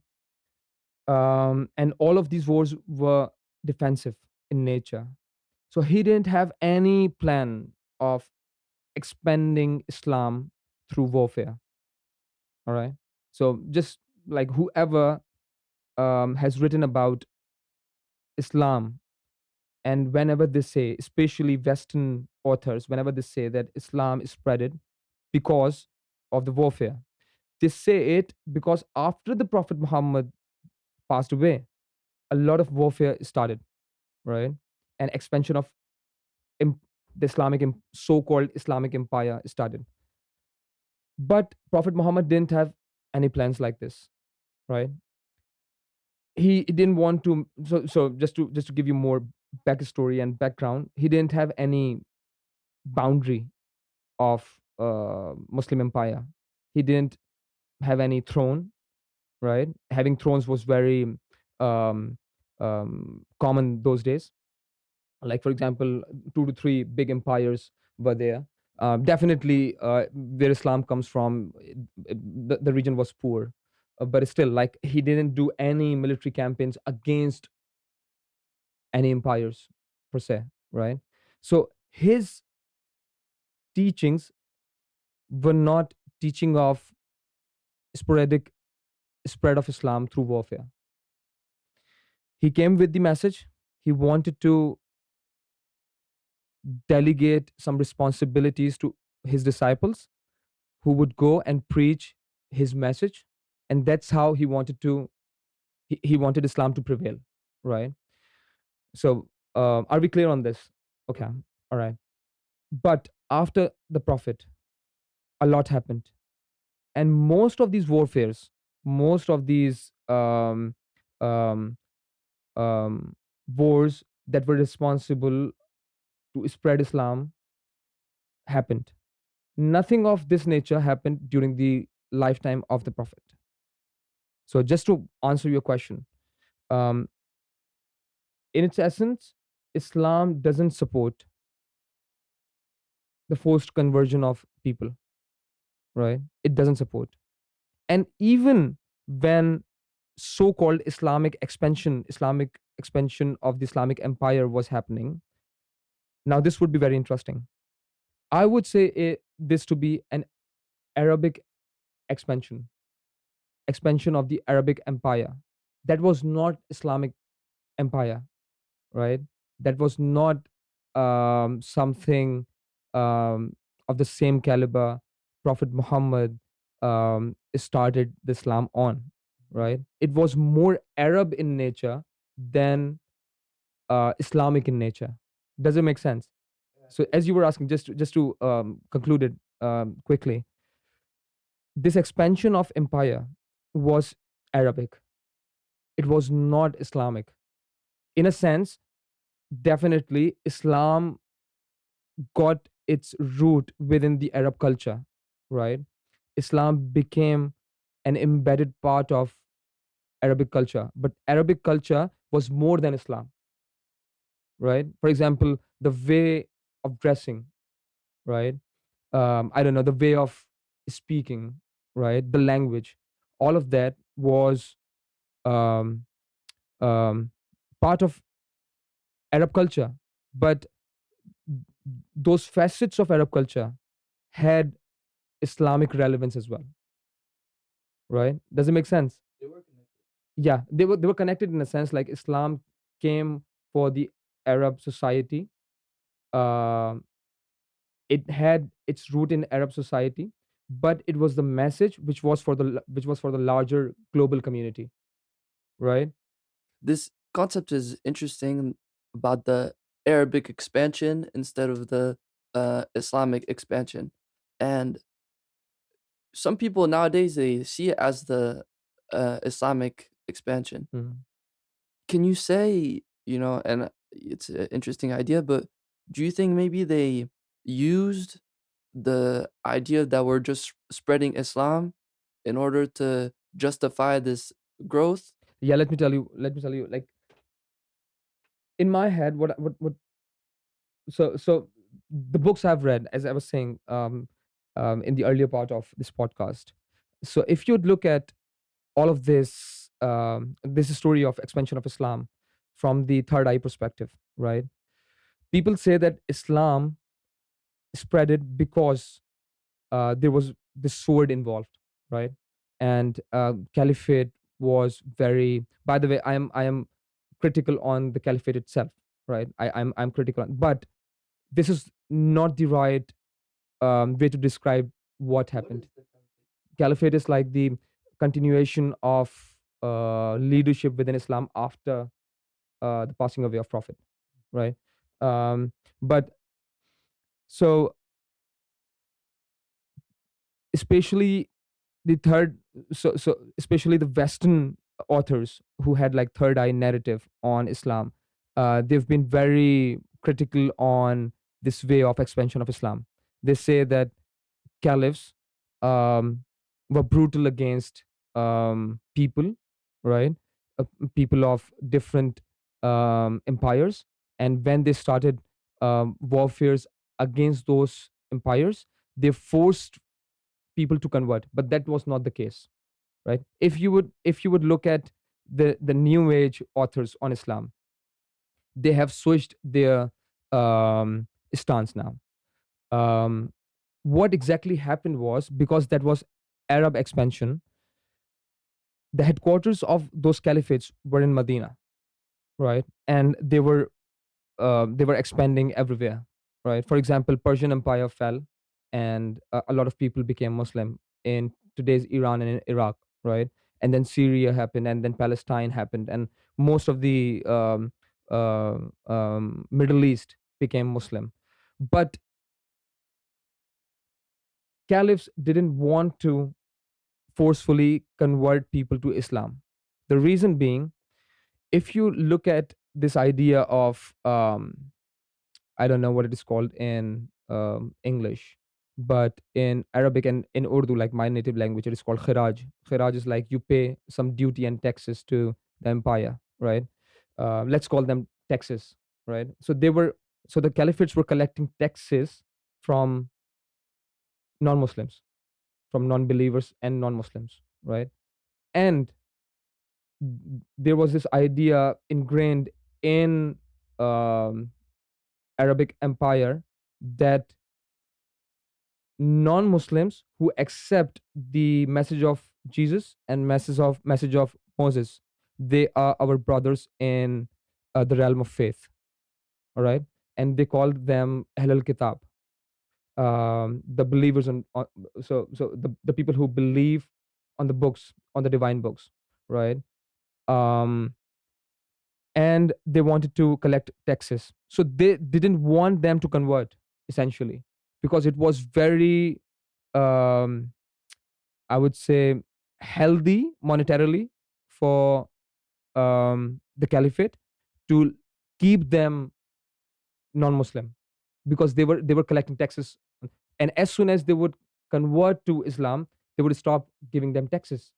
And all of these wars were defensive in nature. So he didn't have any plan of expanding Islam through warfare. All right. So just like whoever has written about Islam, and whenever they say, especially Western authors, whenever they say that Islam is spreaded because of the warfare, they say it because after the Prophet Muhammad passed away, a lot of warfare started, right? And expansion of the so-called Islamic empire started. But Prophet Muhammad didn't have any plans like this, right? He didn't want to. So just to give you more backstory and background, he didn't have any boundary of Muslim empire. He didn't have any throne, right? Having thrones was very um, common those days. Like for example, 2 to 3 big empires were there. Definitely, where Islam comes from, the region was poor, but still, like he didn't do any military campaigns against any empires per se, right? So his teachings were not teaching of sporadic spread of Islam through warfare. He came with the message. He wanted to delegate some responsibilities to his disciples who would go and preach his message, and that's how he wanted Islam to prevail, right? So are we clear on this? Okay, all right. But after the prophet, a lot happened, and most of these warfares, most of these um, um, wars that were responsible to spread Islam happened. Nothing of this nature happened during the lifetime of the prophet. So just to answer your question, um, in its essence, Islam doesn't support the forced conversion of people, right? It doesn't support. And even when so-called Islamic expansion of the Islamic empire was happening, now this would be very interesting. I would say this to be an Arabic expansion, expansion of the Arabic empire. That was not Islamic empire, right? That was not something of the same caliber Prophet Muhammad started the Islam on, right? It was more Arab in nature than Islamic in nature. Does it make sense? So, as you were asking, just to conclude it quickly, this expansion of empire was Arabic. It was not Islamic. In a sense, definitely Islam got its root within the Arab culture, right? Islam became an embedded part of Arabic culture, but Arabic culture was more than Islam, right? For example, the way of dressing, right? I don't know, the way of speaking, right? The language, all of that was um, um, part of Arab culture, but those facets of Arab culture had Islamic relevance as well, right? Does it make sense? Yeah, they were connected in a sense, like Islam came for the Arab society. Um, it had its root in Arab society, but it was the message which was for the larger global community, right? This concept is interesting about the Arabic expansion instead of the Islamic expansion. And some people nowadays they see it as the Islamic expansion. Mhm. Can you say, and it's an interesting idea, but do you think maybe they used the idea that we're just spreading Islam in order to justify this growth? Yeah, let me tell you, like in my head, what so the books I've read, as I was saying, in the earlier part of this podcast. So if you'd look at all of this, this story of expansion of Islam from the third eye perspective, right? People say that Islam spread it because there was the sword involved, right? And Caliphate was very. By the way, I am critical on the Caliphate itself, right? I'm critical, but this is not the right way to describe what happened. Caliphate is like the continuation of leadership within Islam after the passing away of Prophet, right? But so especially the third, so especially the Western authors who had like third eye narrative on Islam, they've been very critical on this way of expansion of Islam. They say that caliphs um, were brutal against people, right? People of different empires. And when they started warfares against those empires, they forced people to convert. But that was not the case, right? If you would look at the New Age authors on Islam, they have switched their stance now. Um, what exactly happened was, because that was Arab expansion, the headquarters of those caliphates were in Medina, right? And they were expanding everywhere, right? For example, Persian Empire fell, and a lot of people became Muslim in today's Iran and in Iraq, right? And then Syria happened, and then Palestine happened, and most of the Middle East became Muslim. But caliphs didn't want to forcefully convert people to Islam. The reason being, if you look at this idea of, I don't know what it is called in English, but in Arabic and in Urdu, like my native language, it is called khiraj. Khiraj is like you pay some duty and taxes to the empire, right? Let's call them taxes, right? So the caliphates were collecting taxes from non-Muslims, from non-believers and non-Muslims, right? And there was this idea ingrained in um, Arabic Empire that non-Muslims who accept the message of Jesus and message of Moses, they are our brothers in the realm of faith. All right, and they called them Ahl al Kitab, the believers so the people who believe on the books, on the divine books, right? Um, and they wanted to collect taxes. So they didn't want them to convert, essentially, because it was very, um, I would say, healthy monetarily for the caliphate to keep them non-Muslim, because they were collecting taxes, and as soon as they would convert to Islam, they would stop giving them taxes,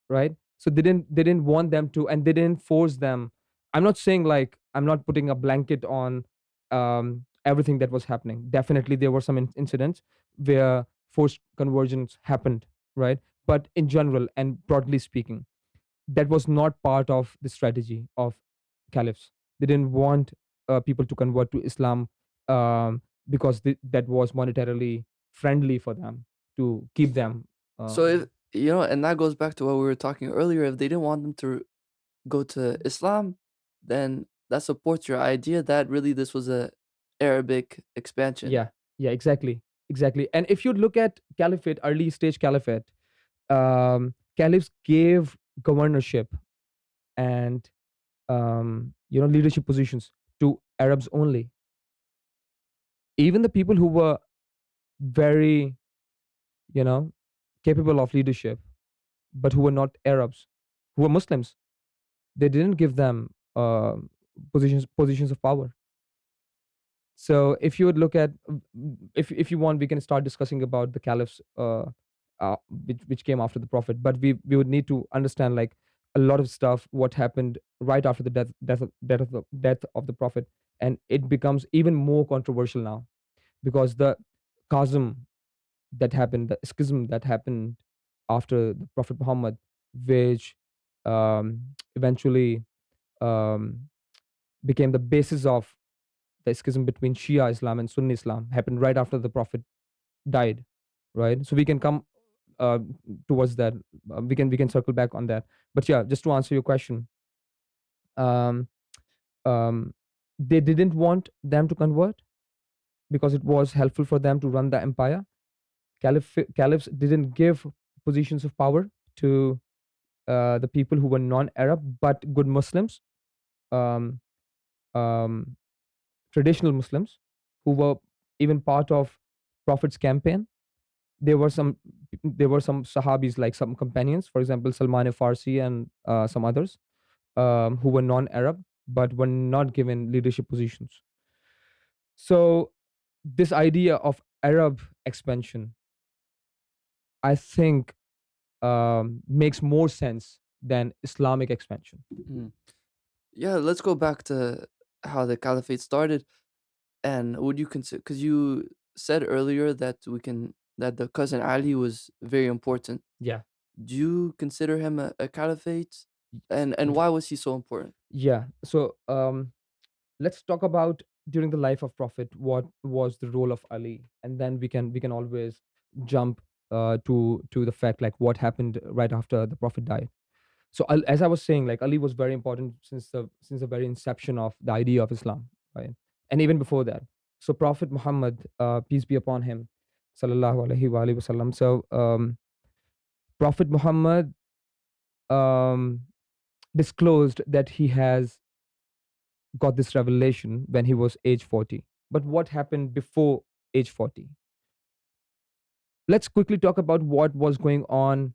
right? So they didn't want them to, and they didn't force them. I'm not saying, like, I'm not putting a blanket on everything that was happening. Definitely there were some incidents where forced conversions happened, right? But in general and broadly speaking, that was not part of the strategy of caliphs. They didn't want people to convert to Islam, because that was monetarily friendly for them to keep them. So if um, and that goes back to what we were talking earlier. If they didn't want them to go to Islam, then that supports your idea that really this was a Arabic expansion. Yeah, yeah, exactly. And if you look at caliphate, early stage caliphate, caliphs gave governorship and leadership positions to Arabs only. Even the people who were very, you know, capable of leadership, but who were not Arabs, who were Muslims, they didn't give them positions of power. So if you would look at, if you want, we can start discussing about the caliphs, which came after the prophet. But we would need to understand, like, a lot of stuff what happened right after the death of the prophet, and it becomes even more controversial now, because the chasm that happened, the schism that happened after the Prophet Muhammad, which eventually um, became the basis of the schism between Shia Islam and Sunni Islam, happened right after the Prophet died, right? So we can come uh, towards that. We can circle back on that. But yeah, just to answer your question, um, um, they didn't want them to convert because it was helpful for them to run the empire. Caliphs didn't give positions of power to the people who were non-Arab but good Muslims, um, um, traditional Muslims who were even part of Prophet's campaign. There were some Sahabis, like some companions, for example, Salman Farsi and some others, who were non-Arab but were not given leadership positions. So this idea of Arab expansion, I think, makes more sense than Islamic expansion. Mm. Yeah, let's go back to how the caliphate started. And would you consider, because you said earlier that that the cousin Ali was very important. Yeah. Do you consider him a caliphate? And why was he so important? Yeah. So let's talk about during the life of Prophet what was the role of Ali, and then we can always jump to the fact like what happened right after the Prophet died. So as I was saying, like Ali was very important since the very inception of the idea of Islam, right? And even before that. So Prophet Muhammad, peace be upon him, sallallahu alaihi wa alihi wasallam. So Prophet Muhammad um, disclosed that he has got this revelation when he was age 40. But what happened before age 40? Let's quickly talk about what was going on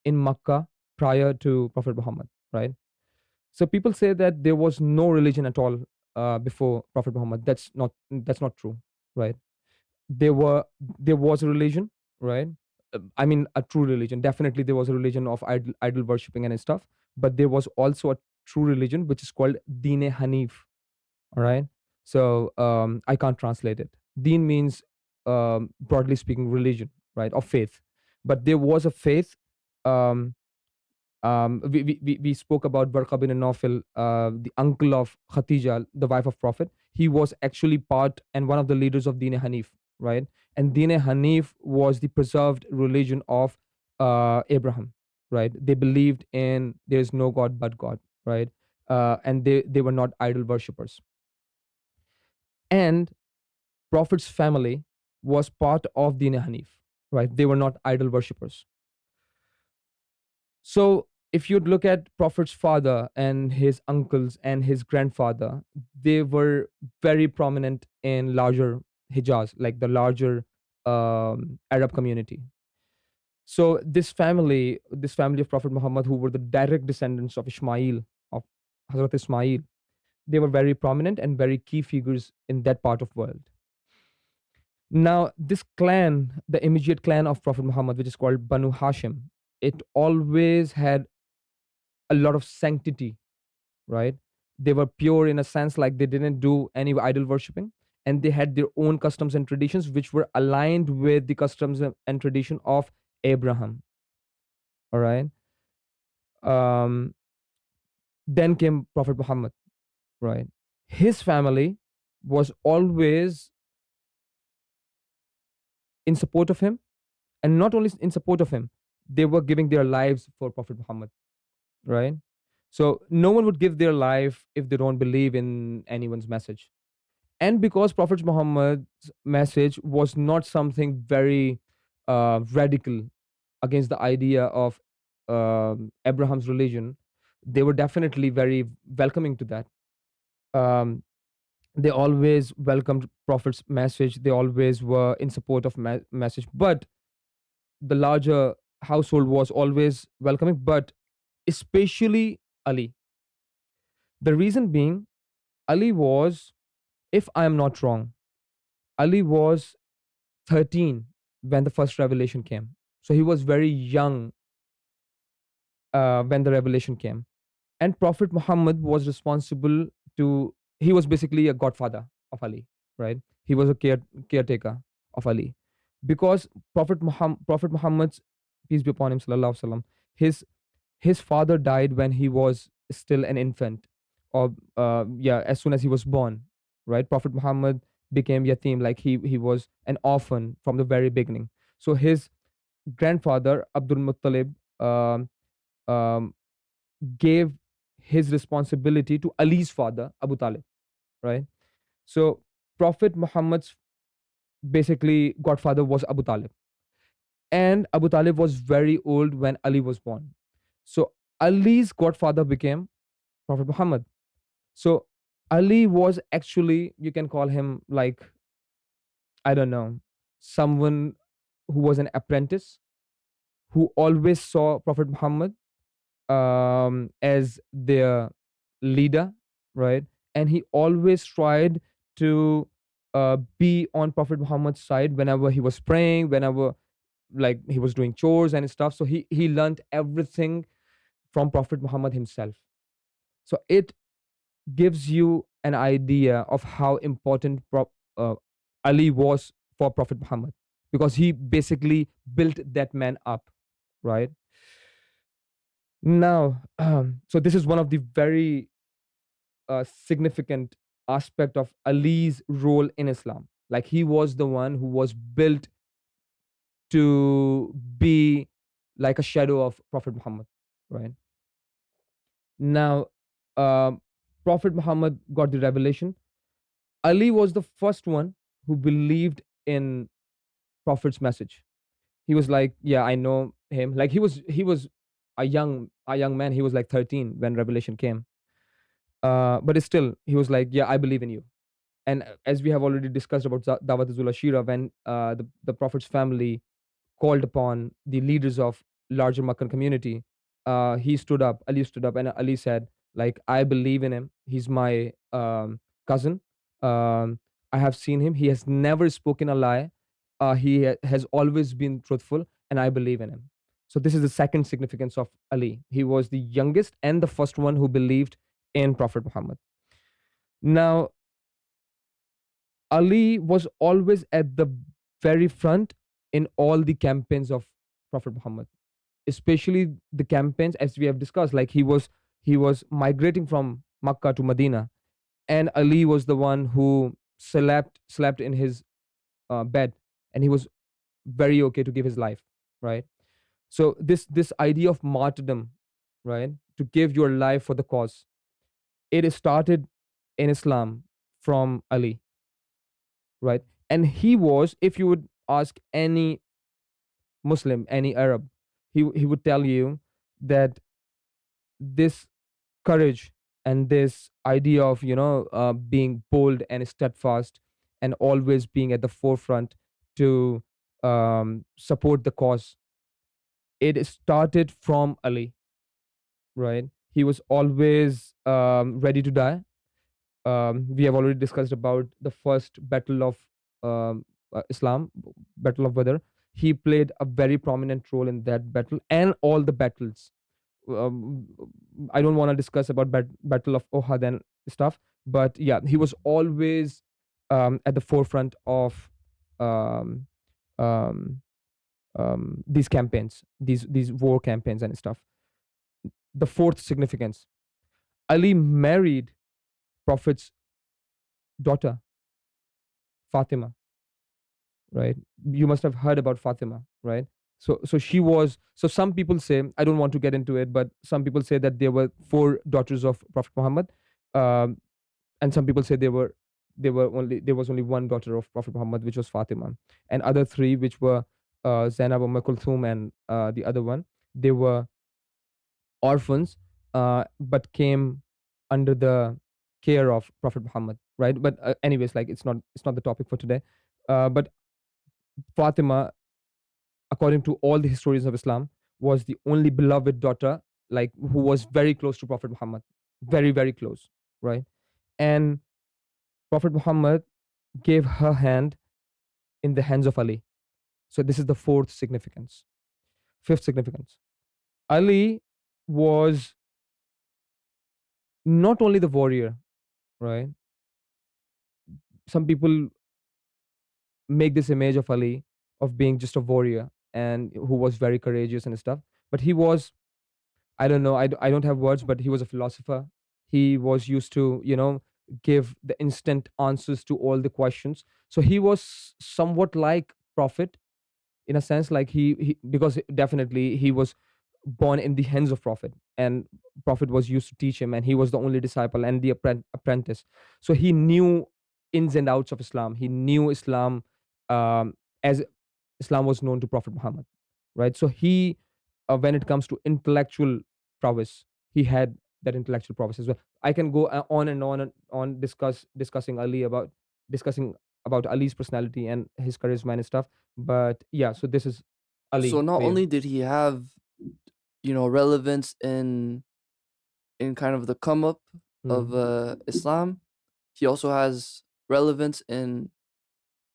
in Makkah prior to Prophet Muhammad, right? So people say that there was no religion at all before Prophet Muhammad. That's not true, right? There were there was a religion, right? I mean, a true religion. Definitely, there was a religion of idol worshipping and stuff. But there was also a true religion which is called Deen Hanif. All right. So I can't translate it. Deen means, broadly speaking, religion, right, of faith. But there was a faith. Um, we spoke about Barqa bin Nawfal, the uncle of Khatija, the wife of Prophet. He was actually part and one of the leaders of Deen Hanif, right? And Deen Hanif was the preserved religion of Abraham, right? They believed in there is no God but God, right? And they were not idol worshippers. And Prophet's family was part of Deen Hanif, right? They were not idol worshippers. So if you'd look at Prophet's father and his uncles and his grandfather, they were very prominent in larger Hijaz, like the larger Arab community. So this family of Prophet Muhammad, who were the direct descendants of Ishmael, of Hazrat Ismail, they were very prominent and very key figures in that part of world. Now, this clan, the immediate clan of Prophet Muhammad, which is called Banu Hashim, it always had a lot of sanctity, right? They were pure in a sense, like they didn't do any idol worshipping, and they had their own customs and traditions which were aligned with the customs and tradition of Abraham. All right. Um, then came Prophet Muhammad, right? His family was always in support of him, and not only in support of him, they were giving their lives for Prophet Muhammad, right? So no one would give their life if they don't believe in anyone's message. And because Prophet Muhammad's message was not something very radical against the idea of Abraham's religion, they were definitely very welcoming to that. Um, they always welcomed Prophet's message. They always were in support of message. But the larger household was always welcoming, but especially Ali. The reason being, Ali was, if I am not wrong, Ali was 13 when the first revelation came. So he was very young when the revelation came. And Prophet Muhammad was responsible he was basically a godfather of Ali, right? He was a caretaker of Ali. because Prophet Muhammad's, peace be upon him, sallallahu alaihi wasallam, his father died when he was still an infant, or yeah, as soon as he was born, right? Prophet Muhammad became yatim, like he was an orphan from the very beginning. So his grandfather Abdul Muttalib um, gave his responsibility to Ali's father Abu Talib, right? So Prophet Muhammad's basically godfather was Abu Talib, and Abu Talib was very old when Ali was born. So Ali's godfather became Prophet Muhammad. So Ali was actually, you can call him like, I don't know, someone who was an apprentice who always saw Prophet Muhammad as their leader, right? And he always tried to be on Prophet Muhammad's side whenever he was praying, whenever like he was doing chores and stuff. So he learned everything from Prophet Muhammad himself. So it gives you an idea of how important Ali was for Prophet Muhammad, because he basically built that man up, right? Now, so this is one of the very significant aspect of Ali's role in Islam. Like he was the one who was built to be like a shadow of Prophet Muhammad, right? Now, um, Prophet Muhammad got the revelation. Ali was the first one who believed in Prophet's message. He was like, "Yeah, I know him." Like he was a young man. He was like 13 when revelation came. But still, he was like, "Yeah, I believe in you." And as we have already discussed about Dawat Zul Ashira, when the Prophet's family called upon the leaders of larger Makkan community, Ali stood up, and Ali said, like, I believe in him. He's my cousin. Um, I have seen him. He has never spoken a lie. Has always been truthful, and I believe in him. So this is the second significance of Ali. He was the youngest and the first one who believed in Prophet Muhammad. Now, Ali was always at the very front in all the campaigns of Prophet Muhammad, especially the campaigns as we have discussed. Like he was migrating from Makkah to Medina, and Ali was the one who slept in his bed, and he was very okay to give his life, right? So this idea of martyrdom, right, to give your life for the cause, it started in Islam from Ali, right? And he was, if you would ask any Muslim, any Arab, he would tell you that this courage and this idea of being bold and steadfast and always being at the forefront to support the cause, it started from Ali, right? He was always ready to die. We have already discussed about the first battle of Islam, Battle of Badr. He played a very prominent role in that battle and all the battles. um, I don't want to discuss about Battle of Ohad and stuff, but yeah, he was always at the forefront of um, um, these campaigns, these war campaigns and stuff. The fourth significance: Ali married Prophet's daughter, Fatima. Right? You must have heard about Fatima, right? So she was. So some people say, I don't want to get into it, but some people say that there were four daughters of Prophet Muhammad, um, and some people say there was only one daughter of Prophet Muhammad, which was Fatima, and other three, which were Zainab, Kulthum, and the other one, they were orphans, but came under the care of Prophet Muhammad, right? But anyways, like it's not the topic for today. But Fatima, according to all the historians of Islam, was the only beloved daughter, like who was very close to Prophet Muhammad, very, very close, right? And Prophet Muhammad gave her hand in the hands of Ali. So this is the fourth significance. Fifth significance: Ali was not only the warrior, right? Some people make this image of Ali. of being just a warrior, and who was very courageous and stuff. But he was, I don't know, I don't have words, but he was a philosopher. He was used to, give the instant answers to all the questions. So he was somewhat like prophet, in a sense, like he because definitely he was born in the hands of prophet, and prophet was used to teach him, and he was the only disciple and the apprentice. So he knew ins and outs of Islam. He knew Islam, as Islam was known to Prophet Muhammad, right? So he, when it comes to intellectual prowess, he had that intellectual prowess as well. I can go on and on discussing about Ali's personality and his charisma and stuff. But yeah, so this is So Ali not for you. only did he have, relevance in kind of the come up of Mm. Islam, he also has relevance in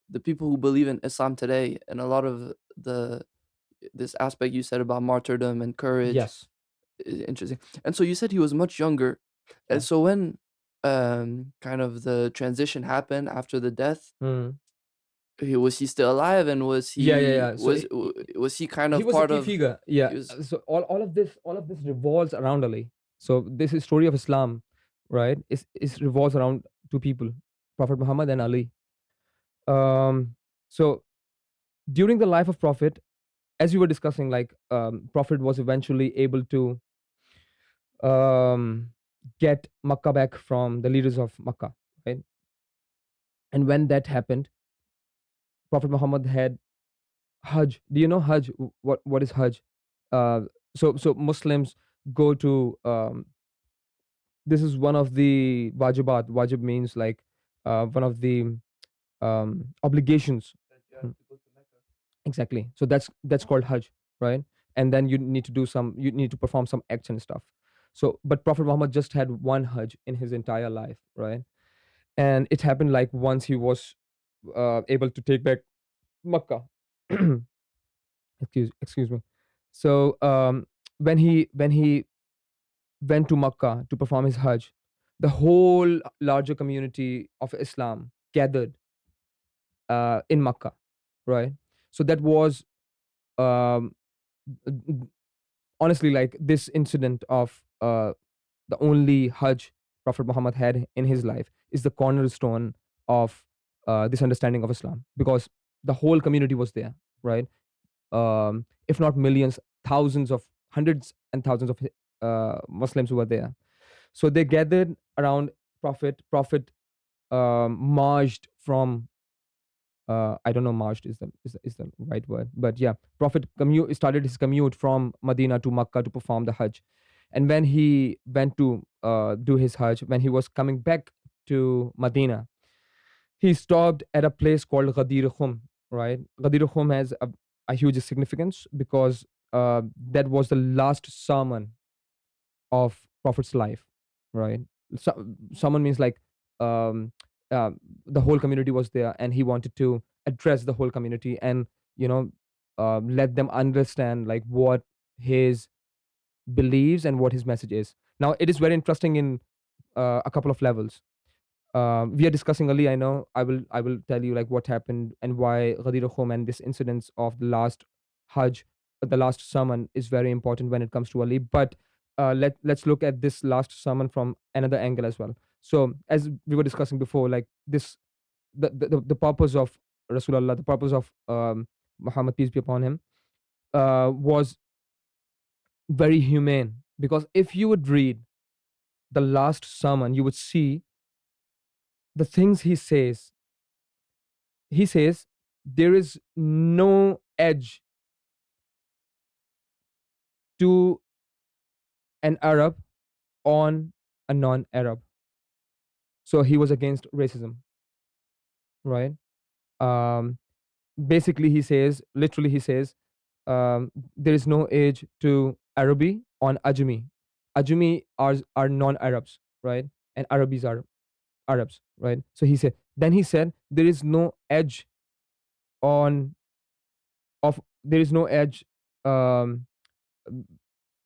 the people who believe in Islam today, and a lot of the this aspect you said about martyrdom and courage Yes. is interesting. And so you said he was much younger, and Yeah. so when kind of the transition happened after the death, Mm. was he still alive, and was Yeah, yeah, he yeah. So was he kind he of was a part key of figure. Yeah. he was So all of this revolves around Ali. So this is story of Islam, right? Is revolves around two people, Prophet Muhammad and Ali. So during the life of Prophet, as you were discussing, like, Prophet was eventually able to um, get Makkah back from the leaders of Makkah, right? And when that happened, Prophet Muhammad had Hajj. Do you know Hajj? What is Hajj? Uh, so Muslims go to, this is one of the wajibat. Wajib means like, one of the obligations. Mm. Exactly. So that's called Hajj, right? And then you need to perform some acts and stuff. So, but Prophet Muhammad just had one Hajj in his entire life, right? And it happened like once he was able to take back Makkah. Excuse me. So, when he went to Makkah to perform his Hajj, the whole larger community of Islam gathered in Makkah, right? So that was, um, honestly, like, this incident of the only Hajj Prophet Muhammad had in his life is the cornerstone of this understanding of Islam, because the whole community was there, right? If not millions, thousands of hundreds and thousands of Muslims who were there. So they gathered around Prophet. Prophet marched from, I don't know, marched is the right word, but yeah, Prophet started his commute from Medina to Makkah to perform the Hajj. And when he went to do his Hajj, when he was coming back to Medina, he stopped at a place called Ghadir Khum, right? Ghadir Khum has a huge significance because that was the last sermon of Prophet's life, right? So, someone means like, um, uh, the whole community was there, and he wanted to address the whole community and, you know let them understand like what his beliefs and what his message is. Now, it is very interesting in a couple of levels. We are discussing Ali. I know. I will tell you like what happened and why Ghadir Khum and this incidents of the last Hajj, the last sermon, is very important when it comes to Ali. But let's look at this last sermon from another angle as well. So, as we were discussing before, like this, the purpose of Rasulullah, the purpose of Muhammad, peace be upon him, was very humane, because if you would read the last sermon, you would see the things he says, there is no edge to an Arab on a non-Arab. So he was against racism, right? Um, Basically, he says, there is no edge to Arabi on Ajami. Ajami are non-Arabs, right? And Arabis are Arabs, right? So then he said there is no edge on of there is no edge, um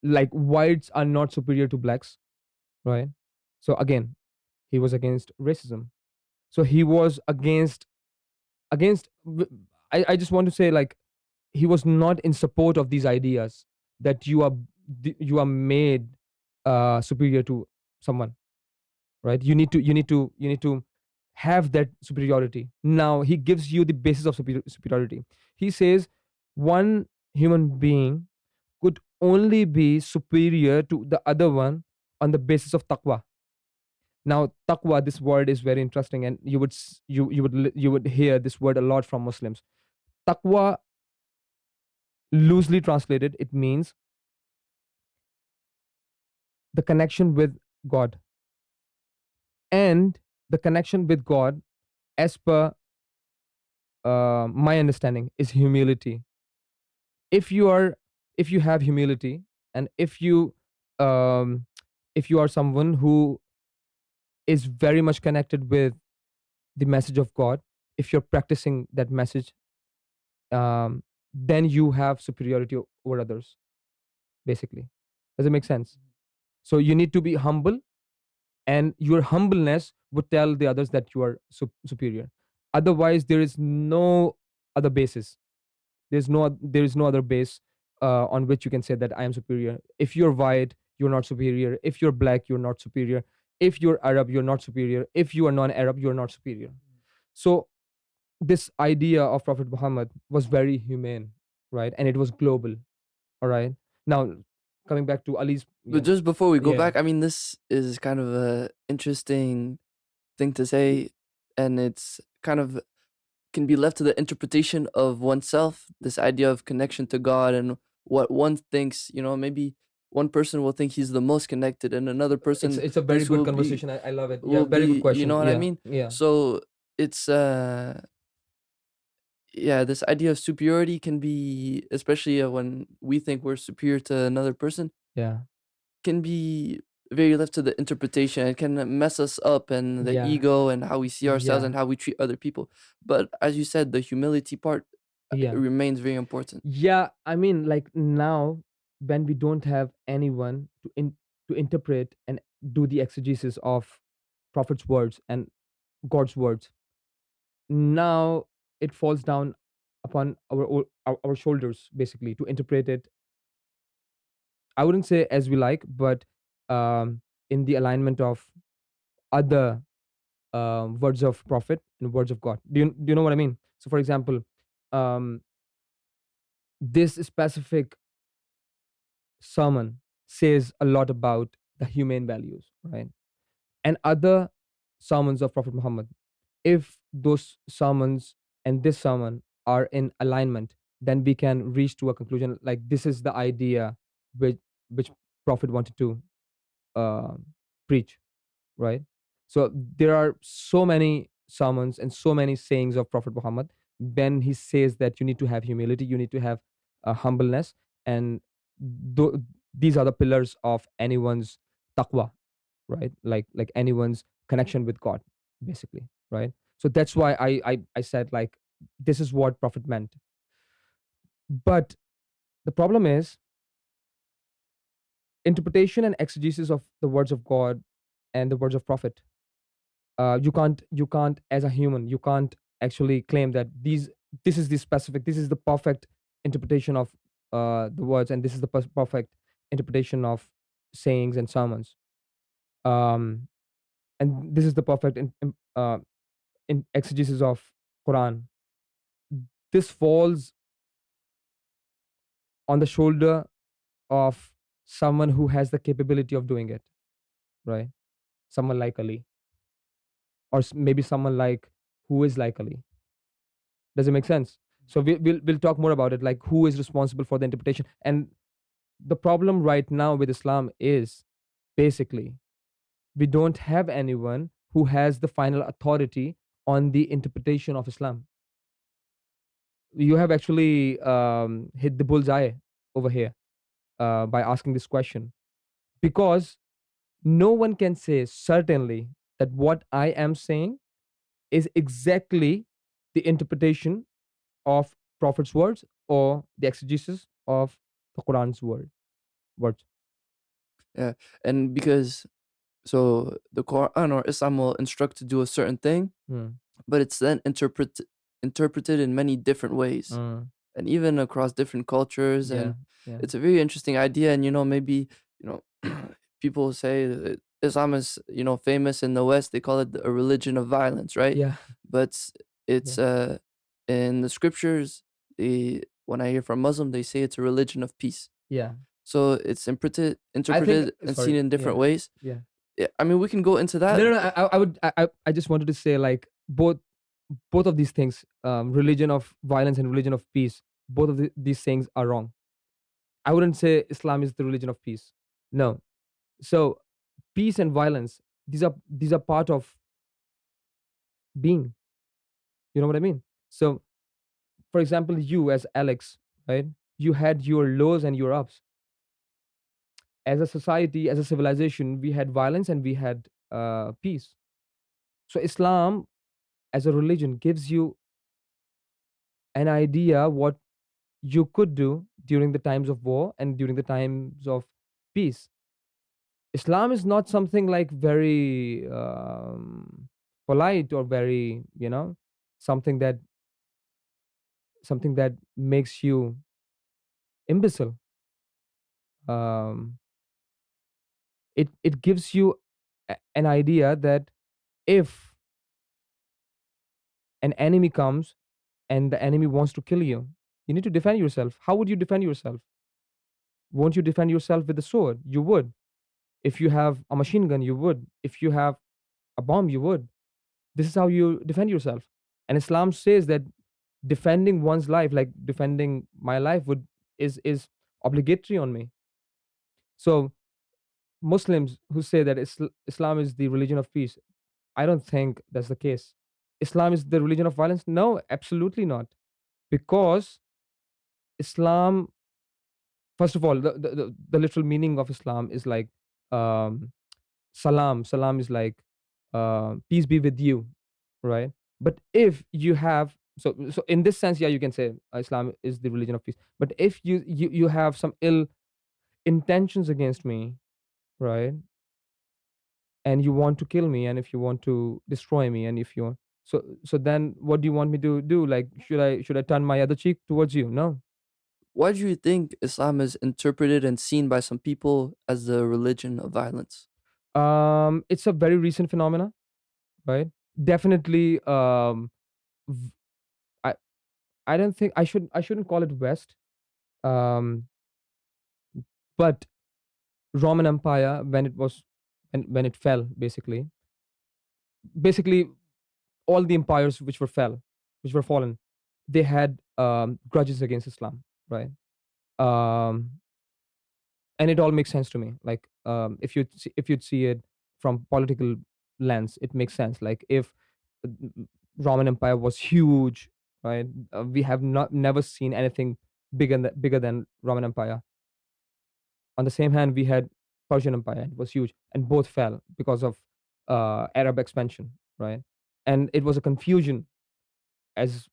like whites are not superior to blacks, right? So again, he was against racism. So he was against I just want to say, like, he was not in support of these ideas that you are made superior to someone, right? You need to have that superiority. Now he gives you the basis of superiority. He says one human being could only be superior to the other one on the basis of taqwa. Now taqwa, this word is very interesting, and you would hear this word a lot from Muslims. Taqwa, loosely translated, it means the connection with God. And the connection with God, as per my understanding, is humility. If you are, if you have humility, and um, if you are someone who is very much connected with the message of God, if you're practicing that message, then you have superiority over others. Basically, does it make sense? So you need to be humble, and your humbleness would tell the others that you are superior. Otherwise there is no other basis. There is no other base on which you can say that I am superior. If you're white, you're not superior. If you're black, you're not superior. If you're Arab, you're not superior. If you are non-Arab, you're not superior. So this idea of Prophet Muhammad was very humane, right? And it was global. All right. Now coming back to Ali's, But yeah. just before we go Yeah. back, I mean, this is kind of a interesting thing to say, and it's kind of can be left to the interpretation of oneself. This idea of connection to God and what one thinks. Maybe one person will think he's the most connected, and another person It's a very thinks good conversation. I love it. Yeah, will very good be. You question. know what I Yeah. mean? Yeah. So it's yeah, this idea of superiority can be, especially when we think we're superior to another person, Yeah. can be very left to the interpretation. It can mess us up and the Yeah. ego and how we see ourselves Yeah. and how we treat other people. But as you said, the humility part Yeah. remains very important. Yeah, I mean, like, now when we don't have anyone to interpret and do the exegesis of prophet's words and God's words, now it falls down upon our shoulders, basically, to interpret it. I wouldn't say as we like, but in the alignment of other words of prophet and words of God. Do you know what I mean? So, for example, um, this specific sermon says a lot about the humane values, right? And other sermons of Prophet Muhammad, if those sermons and this sermon are in alignment, then we can reach to a conclusion like this is the idea which Prophet wanted to uh, preach, right? So there are so many sermons and so many sayings of Prophet Muhammad when he says that you need to have humility, you need to have humbleness, and th- these are the pillars of anyone's taqwa, right? Like anyone's connection with God, basically, right? So that's why I said, like, this is what Prophet meant. But the problem is interpretation and exegesis of the words of God and the words of Prophet. You can't as a human, you can't actually claim that this is the specific, this is the perfect interpretation of the words, and this is the perfect interpretation of sayings and sermons, um and this is the perfect in exegesis of Quran. This falls on the shoulder of someone who has the capability of doing it, right? Someone like Ali, or maybe someone like who is like Ali. Does it make sense? So we'll talk more about it, like who is responsible for the interpretation. And the problem right now with Islam is basically we don't have anyone who has the final authority on the interpretation of Islam. You have actually hit the bullseye over here by asking this question, because no one can say certainly that what I am saying is exactly the interpretation of Prophet's words or the exegesis of the Quran's words. Yeah, and because so the Quran or Islam will instruct to do a certain thing, Hmm. but it's then interpreted in many different ways, and even across different cultures. Yeah, And yeah, it's a very interesting idea. And maybe people say that Islam is famous in the West. They call it a religion of violence, right? yeah, But it's yeah, in the scriptures. When I hear from Muslim, they say it's a religion of peace. yeah. So it's interpreted I think. interpreted and seen Sorry. in different Yeah, ways. yeah. Yeah, I mean, we can go into that. No, no, no. I would. I just wanted to say, like, both of these things, religion of violence and religion of peace, both of these things are wrong. I wouldn't say Islam is the religion of peace. No. So peace and violence, these are part of being. You know what I mean? So, for example, you as Alex, right? You had your lows and your ups. As a society, as a civilization, we had violence and we had peace. So Islam, as a religion, gives you an idea what you could do during the times of war and during the times of peace. Islam is not something like very polite or very, something that makes you imbecile. Um, it gives you an idea that if an enemy comes and the enemy wants to kill you, you need to defend yourself. How would you defend yourself? Won't you defend yourself with a sword? You would. If you have a machine gun, you would. If you have a bomb, you would. This is how you defend yourself. And Islam says that defending one's life, like defending my life, is obligatory on me. So Muslims who say that Islam is the religion of peace, I don't think that's the case. Islam is the religion of violence? No, absolutely not. Because Islam, first of all, the literal meaning of Islam is like um, salam. Salam is like peace be with you, right? But if you have, so in this sense, yeah, you can say Islam is the religion of peace. But if you have some ill intentions against me, right? And you want to kill me, and if you want to destroy me, and if you want, so then what do you want me to do? Like, should I turn my other cheek towards you? No. Why do you think Islam is interpreted and seen by some people as the religion of violence? It's a very recent phenomena, right? Definitely. V- I I don't think I shouldn't call it West. Um, but Roman Empire, when it fell, basically all the empires which were fallen, they had grudges against Islam, right? Um, and it all makes sense to me. Like, if you'd see it from political lens, it makes sense. Like, if uh, Roman Empire was huge, right? We have not never seen anything bigger than Roman Empire. On the same hand, we had Persian Empire. It was huge, and both fell because of Arab expansion, right? And it was a confusion, as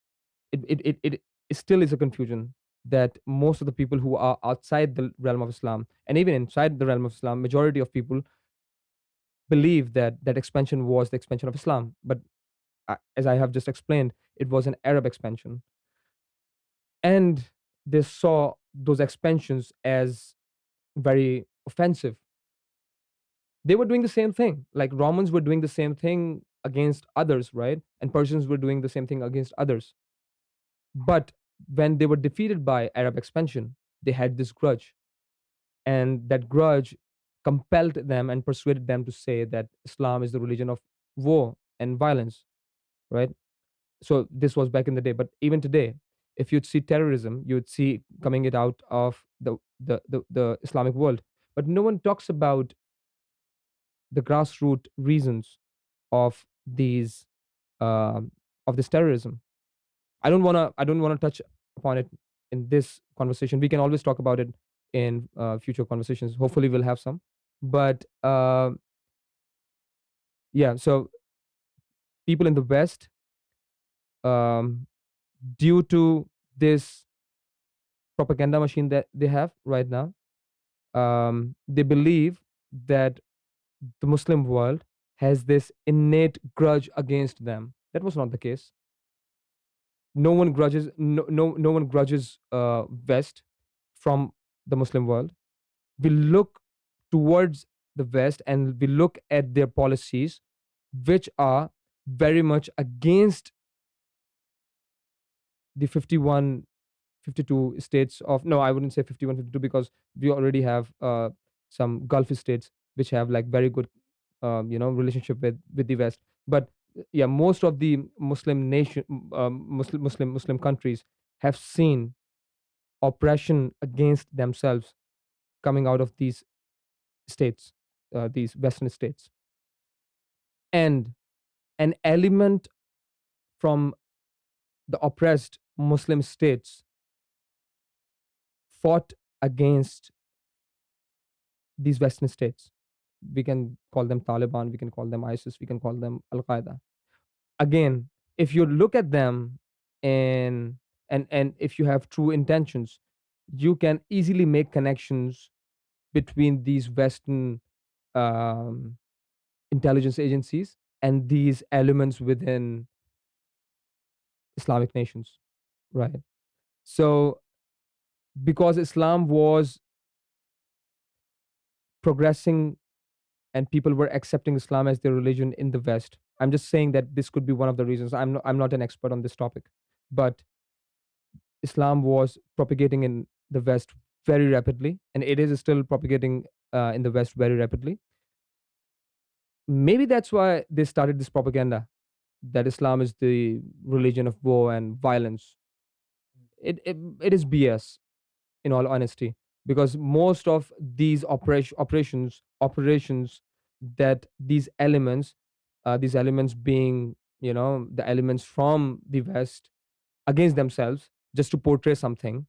it still is a confusion, that most of the people who are outside the realm of Islam, and even inside the realm of Islam, majority of people believe that that expansion was the expansion of Islam. But as I have just explained, it was an Arab expansion, and they saw those expansions as very offensive. They were doing the same thing. Like, Romans were doing the same thing against others, right? And Persians were doing the same thing against others. But when they were defeated by Arab expansion, they had this grudge. And that grudge compelled them and persuaded them to say that Islam is the religion of war and violence, right? So this was back in the day. But even today, if you'd see terrorism, you'd see coming it out of the Islamic world. But no one talks about the grassroots reasons of these of this terrorism. I don't wanna touch upon it in this conversation. We can always talk about it in future conversations. Hopefully, we'll have some. But yeah, so people in the West, um, due to this propaganda machine that they have right now, they believe that the Muslim world has this innate grudge against them. That was not the case. no one grudges no one grudges West from the Muslim world. We look towards the West and we look at their policies, which are very much against the 51, 52 states of, no, I wouldn't say 51, 52, because we already have some Gulf states which have like very good relationship with the West. But yeah, most of the Muslim nation Muslim countries have seen oppression against themselves coming out of these states, these Western states. And an element from the oppressed Muslim states fought against these Western states. We can call them Taliban, we can call them ISIS, we can call them Al Qaeda. Again, if you look at them and if you have true intentions, you can easily make connections between these Western um, intelligence agencies and these elements within Islamic nations, right? So, because Islam was progressing and people were accepting Islam as their religion in the West, I'm just saying that this could be one of the reasons. I'm not an expert on this topic, but Islam was propagating in the West very rapidly, and it is still propagating in the West very rapidly. Maybe that's why they started this propaganda that Islam is the religion of war and violence. It is BS, in all honesty, because most of these operations that these elements being, the elements from the West against themselves just to portray something,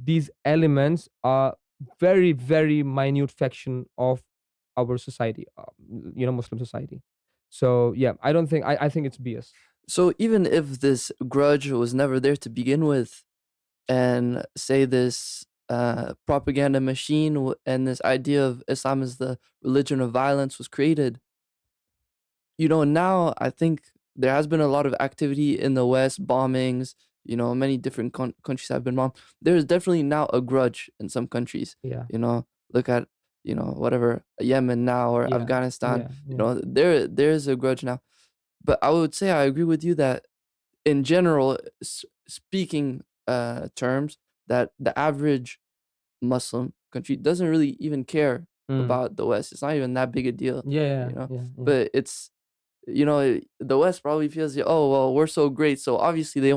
these elements are very, very minute fraction of our society, Muslim society. So yeah, I think it's BS. So even if this grudge was never there to begin with, and say this propaganda machine and this idea of Islam as the religion of violence was created, now I think there has been a lot of activity in the West, bombings. Many different countries have been bombed. There is definitely now a grudge in some countries. Yeah. Look at whatever, Yemen now, or Yeah. Afghanistan. Yeah. There is a grudge now. But I would say I agree with you that in general, speaking terms, that the average Muslim country doesn't really even care about the West. It's not even that big a deal. Yeah. But it's the West probably feels, oh well, we're so great, so obviously they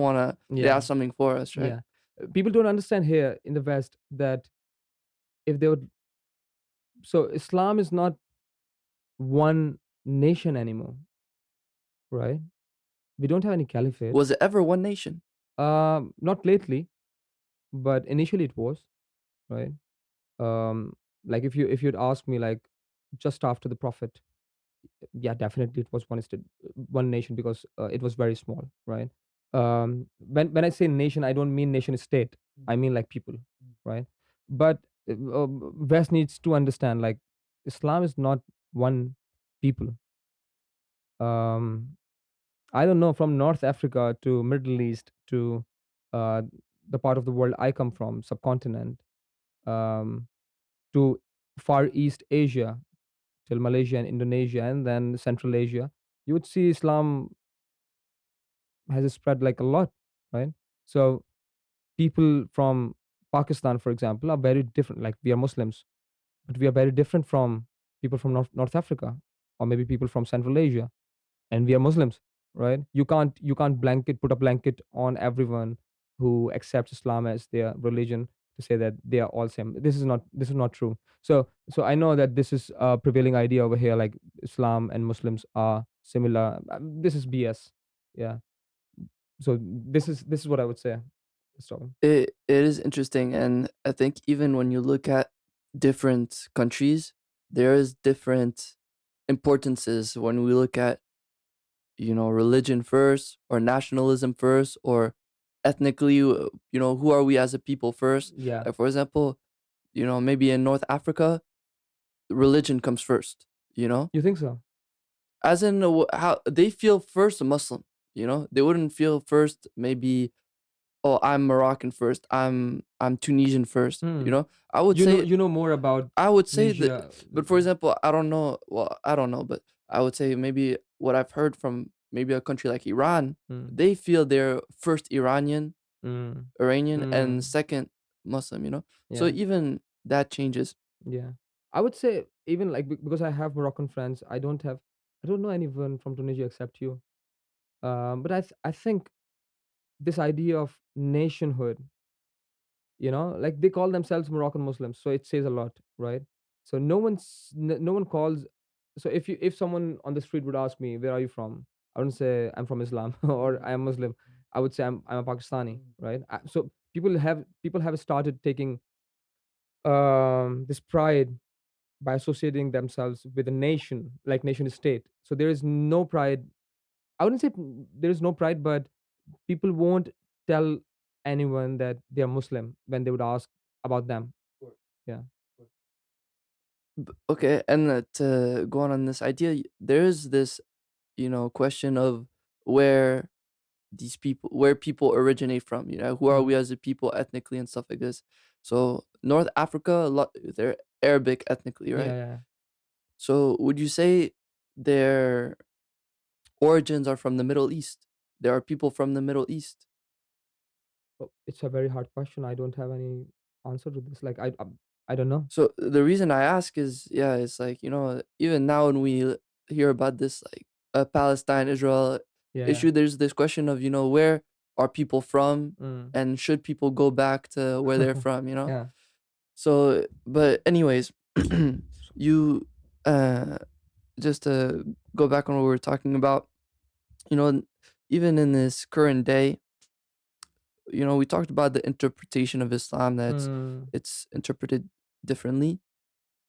have something for us, right? Yeah. People don't understand here in the West that if they would, so Islam is not one nation anymore, right? We don't have any caliphate. Was it ever one nation? Not lately, but initially it was, right? Like if you'd ask me, like, just after the Prophet, yeah, definitely it was one nation, because it was very small, right? When I say nation, I don't mean nation state. I mean like people, right? But West needs to understand, like, Islam is not one people. Um, I don't know, from North Africa to Middle East to uh, the part of the world I come from, subcontinent, um, to Far East Asia, till Malaysia and Indonesia, and then Central Asia, you would see Islam has spread like a lot, right? So people from Pakistan, for example, are very different. Like, we are Muslims, but we are very different from people from North Africa, or maybe people from Central Asia, and we are Muslims, right? You can't put a blanket on everyone who accepts Islam as their religion to say that they are all same. This is not true. So I know that this is a prevailing idea over here, like Islam and Muslims are similar. This is BS. Yeah. So this is what I would say. So It is interesting, and I think even when you look at different countries, there is different importances when we look at religion first, or nationalism first, or ethnically, who are we as a people first. yeah, For example, maybe in North Africa, religion comes first. you think so? As in how they feel first Muslim. You know, they wouldn't feel first maybe, oh, I'm Moroccan first, I'm Tunisian first. You Hmm. know, I would You know, say you know more about I would say that, Tunisia. but for example, I don't know. Well, I don't know, but I would say maybe what I've heard from maybe a country like Iran, Hmm. they feel they're first Hmm. Iranian, and Hmm. second Muslim. You know, so Yeah. even that changes. Yeah. I would say even like because I have Moroccan friends, I don't know anyone from Tunisia except you. But I think this idea of nationhood, like they call themselves Moroccan Muslims, so it says a lot, right? So no one calls. So if someone on the street would ask me, where are you from? I wouldn't say I'm from Islam or I am Muslim. I would say I'm a Pakistani, right? So people have started taking this pride by associating themselves with a nation, like nation state. So there is no pride. I wouldn't say there is no pride, but people won't tell anyone that they are Muslim when they would ask about them. Yeah. Okay, and to go on this idea, there is this, question of where where people originate from. You know, who are we Mm. as a people ethnically and stuff like this. So North Africa, a lot, they're Arabic ethnically, Yeah, right? yeah. So would you say their origins are from the Middle East? There are people from the Middle East. Well, it's a very hard question. I don't have any answer to this. Like I don't know. So the reason I ask is, yeah, it's like, even now when we hear about this, like, Palestine Israel Yeah, yeah. issue, there's this question of, where are people from, Mm. and should people go back to where they're from, you know? Yeah. So, but anyways, So, you, uh, just to go back on what we were talking about, you know, even in this current day, we talked about the interpretation of Islam, that's mm, it's interpreted differently.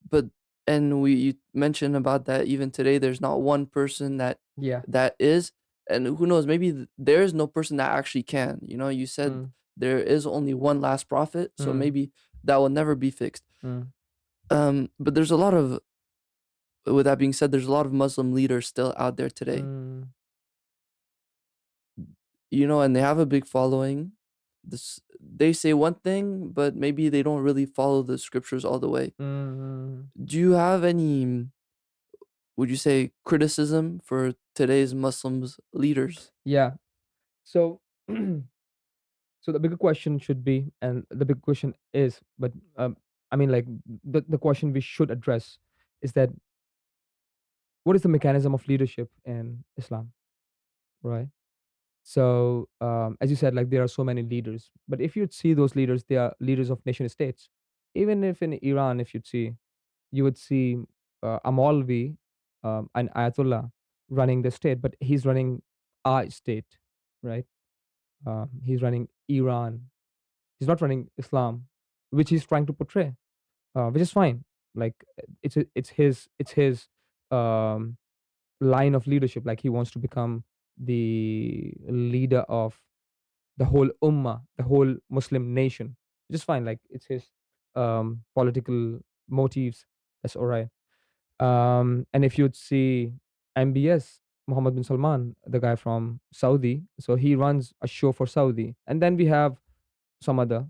But and you mentioned about that even today there's not one person yeah. that is, and who knows, maybe there is no person that actually can. You said Mm, there is only one last prophet, so mm, maybe that will never be fixed. mm, But there's a lot of with that being said, there's a lot of Muslim leaders still out there today, mm, and they have a big following. They say one thing, but maybe they don't really follow the scriptures all the way. mm, mm. Do you have any, would you say, criticism for today's Muslims leaders? Yeah. So so the bigger question should be, and the big question is, but I mean, like the question we should address is that what is the mechanism of leadership in Islam, right? So as you said, like there are so many leaders, but if you'd see those leaders, they are leaders of nation states. Even if in Iran, if you'd see, you would see a Maulvi, an Ayatollah running the state, but he's running our state, right? He's running Iran. He's not running Islam, which he's trying to portray, which is fine. Like it's his um, line of leadership. Like he wants to become the leader of the whole ummah, the whole Muslim nation, which is fine. Like it's his political motives. That's all right. And if you'd see MBS, Mohammed bin Salman, the guy from Saudi, so he runs a show for Saudi, and then we have some other,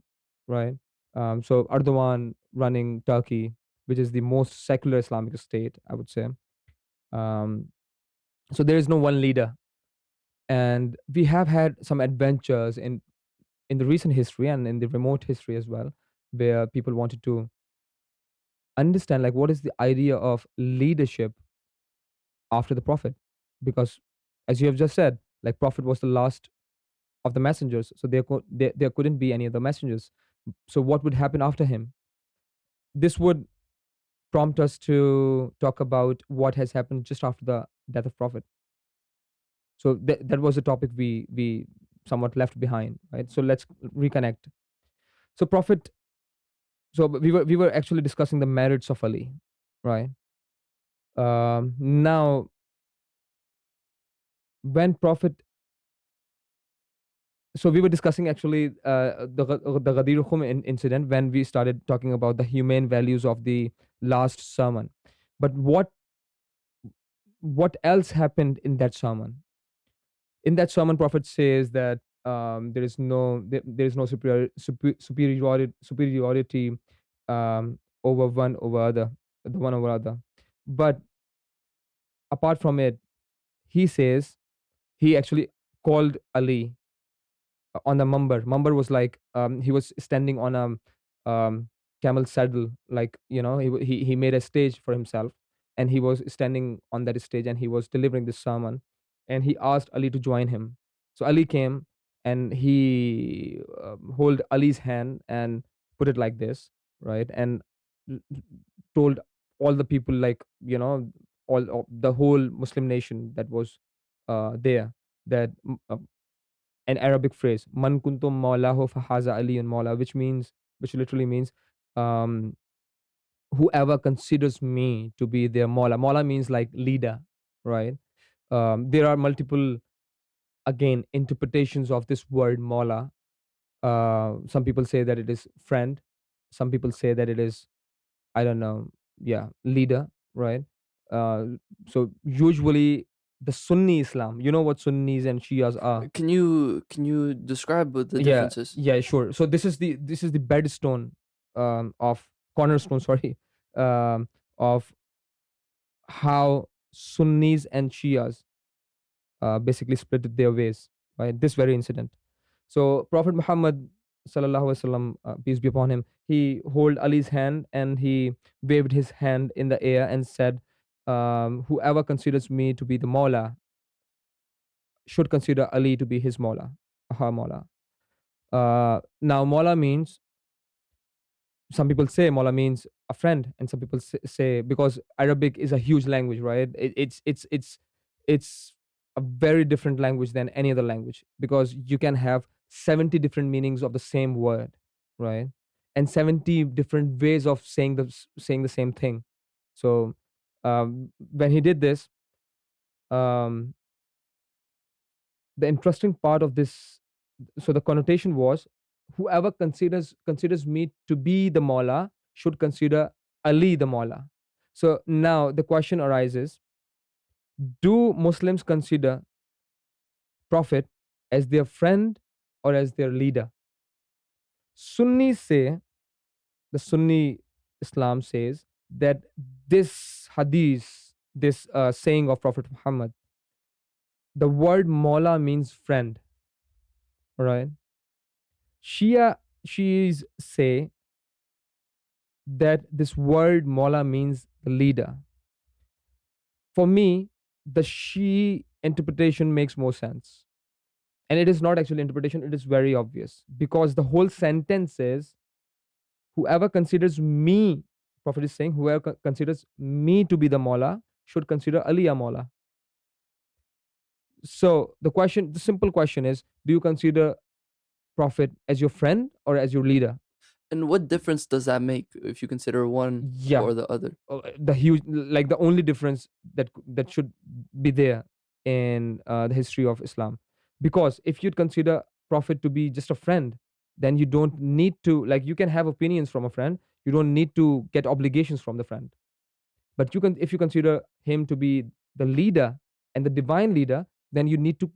right? So Erdogan running Turkey, which is the most secular Islamic state, I would say. Um, so there is no one leader, and we have had some adventures in the recent history and in the remote history as well, where people wanted to understand like what is the idea of leadership after the prophet, because as you have just said, like prophet was the last of the messengers, so there couldn't be any other messengers. So what would happen after him? This would prompt us to talk about what has happened just after the death of prophet. So that was a topic we somewhat left behind, right? So let's reconnect. So prophet, so we were actually discussing the merits of Ali, right? Now when prophet, so we were discussing actually the Ghadir Khum incident when we started talking about the humane values of the last sermon. But what else happened in that sermon? In that sermon, Prophet says that there is no superiority over one over other, the one over other. But apart from it, he says he actually called Ali on the mumbar. Mumbar was like, he was standing on a camel saddle, like, he made a stage for himself, and he was standing on that stage, and he was delivering this sermon, and he asked Ali to join him. So Ali came, and he hold Ali's hand and put it like this, right, and l- l- told all the people, like, all of the whole Muslim nation that was there, that an Arabic phrase, "Man kuntum maulahu fahaza aliyun maula," which literally means, um, whoever considers me to be their maula. Maula means like leader, right? There are multiple, again, interpretations of this word maula. Some people say that it is friend. Some people say that it is, I don't know, yeah, leader, right? Uh, so usually the Sunni Islam, you know what Sunnis and Shias are. Can you describe what the Yeah, difference is? yeah, sure. So this is the bedstone, of cornerstone, sorry, um, of how Sunnis and Shias basically split their ways by this very incident. So Prophet Muhammad sallallahu alaihi wasallam, peace be upon him, he hold Ali's hand, and he waved his hand in the air and said, "Whoever considers me to be the Mawla should consider Ali to be his Mawla, her Mawla." Now, Mawla means, some people say Mola means a friend, and some people say, because Arabic is a huge language, right? It's a very different language than any other language, because you can have 70 different meanings of the same word, right? And 70 different ways of saying the same thing. So when he did this, um, the interesting part of this, so the connotation was, whoever considers me to be the Mawla should consider Ali the Mawla. So now the question arises, do Muslims consider Prophet as their friend or as their leader? Sunnis say, the Sunni Islam says that this hadith, this saying of Prophet Muhammad, the word Mawla means friend, right? Shias say that this word Mola means the leader. For me, the Shi interpretation makes more sense. And it is not actually interpretation, it is very obvious. Because the whole sentence is, whoever considers me, Prophet is saying, whoever considers me to be the Mola should consider Ali a Mola. So the simple question is, do you consider Prophet as your friend or as your leader? And what difference does that make if you consider one Yeah. or the other? The huge, like, the only difference that should be there in the history of Islam, because if you'd consider Prophet to be just a friend, then you don't need to, like, you can have opinions from a friend, you don't need to get obligations from the friend. But if you consider him to be the leader and the divine leader, then you need to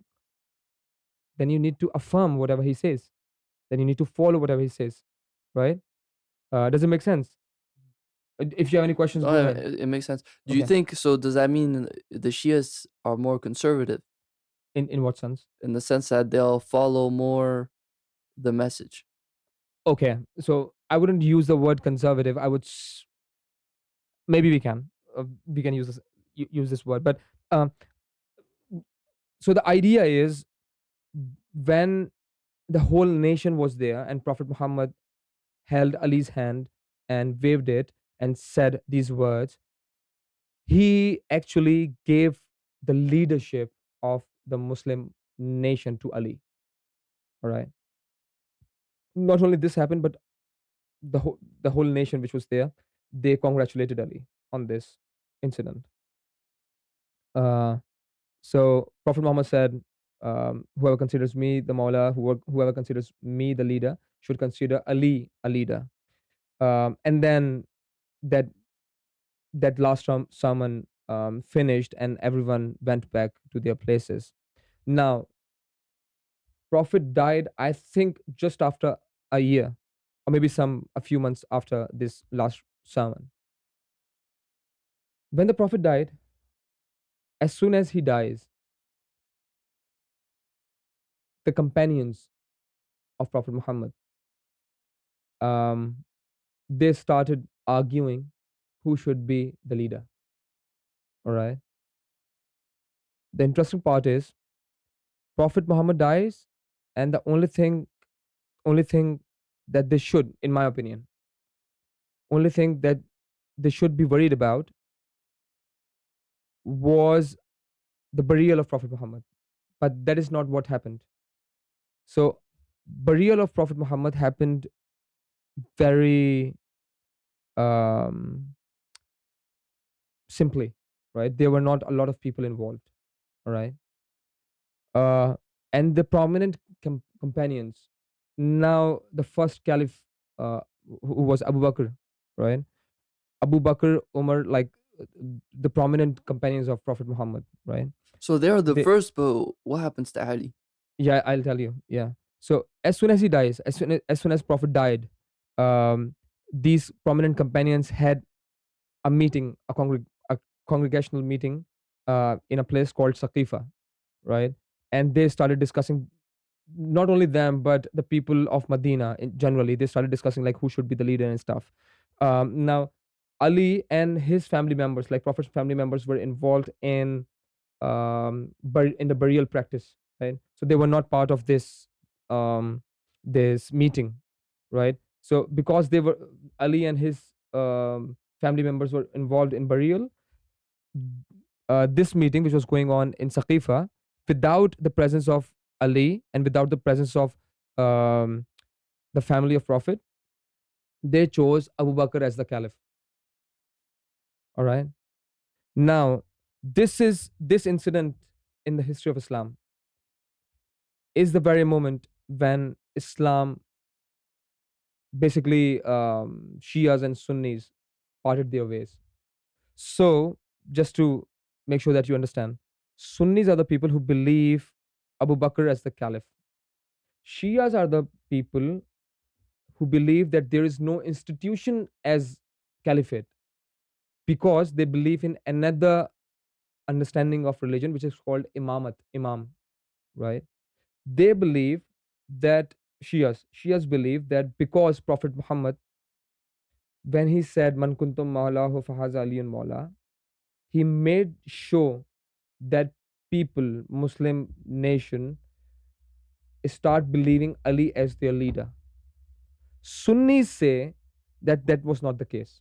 affirm whatever he says, then you need to follow whatever he says, right? Does it make sense? If you have any questions, Oh, go yeah, ahead. it makes sense. Do you Okay. think so? Does that mean the Shias are more conservative In what sense? in the sense that they'll follow more the message? Okay, so I wouldn't use the word conservative. I would maybe we can use this word, but um, so the idea is, when the whole nation was there and Prophet Muhammad held Ali's hand and waved it and said these words, he actually gave the leadership of the Muslim nation to Ali. All right. Not only this happened, but the whole nation which was there, they congratulated Ali on this incident. Uh, so Prophet Muhammad said, "Whoever considers me the Mawla, whoever considers me the leader, should consider Ali a leader." And then that that last sermon finished, and everyone went back to their places. Now, Prophet died, I think, just after a year, or maybe a few months after this last sermon. When the Prophet died, as soon as he dies, the companions of Prophet Muhammad, um, they started arguing who should be the leader. All right. The interesting part is Prophet Muhammad dies, and the only thing that they should, in my opinion, only thing that they should be worried about was the burial of Prophet Muhammad. But that is not what happened. So burial of Prophet Muhammad happened very um, simply, right? There were not a lot of people involved, all right? Uh, and the prominent companions. Now, the first caliph, who was Abu Bakr, right? Abu Bakr, Umar, like the prominent companions of Prophet Muhammad, right? So they are the They, first, but what happens to Ali? yeah, I'll tell you. Yeah. So as soon as he dies, as soon as Prophet died, um, these prominent companions had a meeting, a congregational meeting, in a place called Saqifa, right? And they started discussing, not only them but the people of Medina generally. They started discussing like who should be the leader and stuff. Now, Ali and his family members, like Prophet's family members, were involved in the burial practice, right? So they were not part of um, this meeting, right? So because they were Ali and his family members were involved in burial, this meeting, which was going on in Saqifa, without the presence of Ali and without the presence of um, the family of Prophet, they chose Abu Bakr as the caliph. All right. Now, this incident in the history of Islam is the very moment when Islam, basically, Shias and Sunnis, parted their ways. So, just to make sure that you understand, Sunnis are the people who believe Abu Bakr as the caliph. Shias are the people who believe that there is no institution as caliphate, because they believe in another understanding of religion, which is called imam, right? They believe that Shias believe that because Prophet Muhammad, when he said man kuntum maulahu fahaza aliyun maula, he made sure that people, Muslim nation, start believing Ali as their leader. Sunnis say that that was not the case,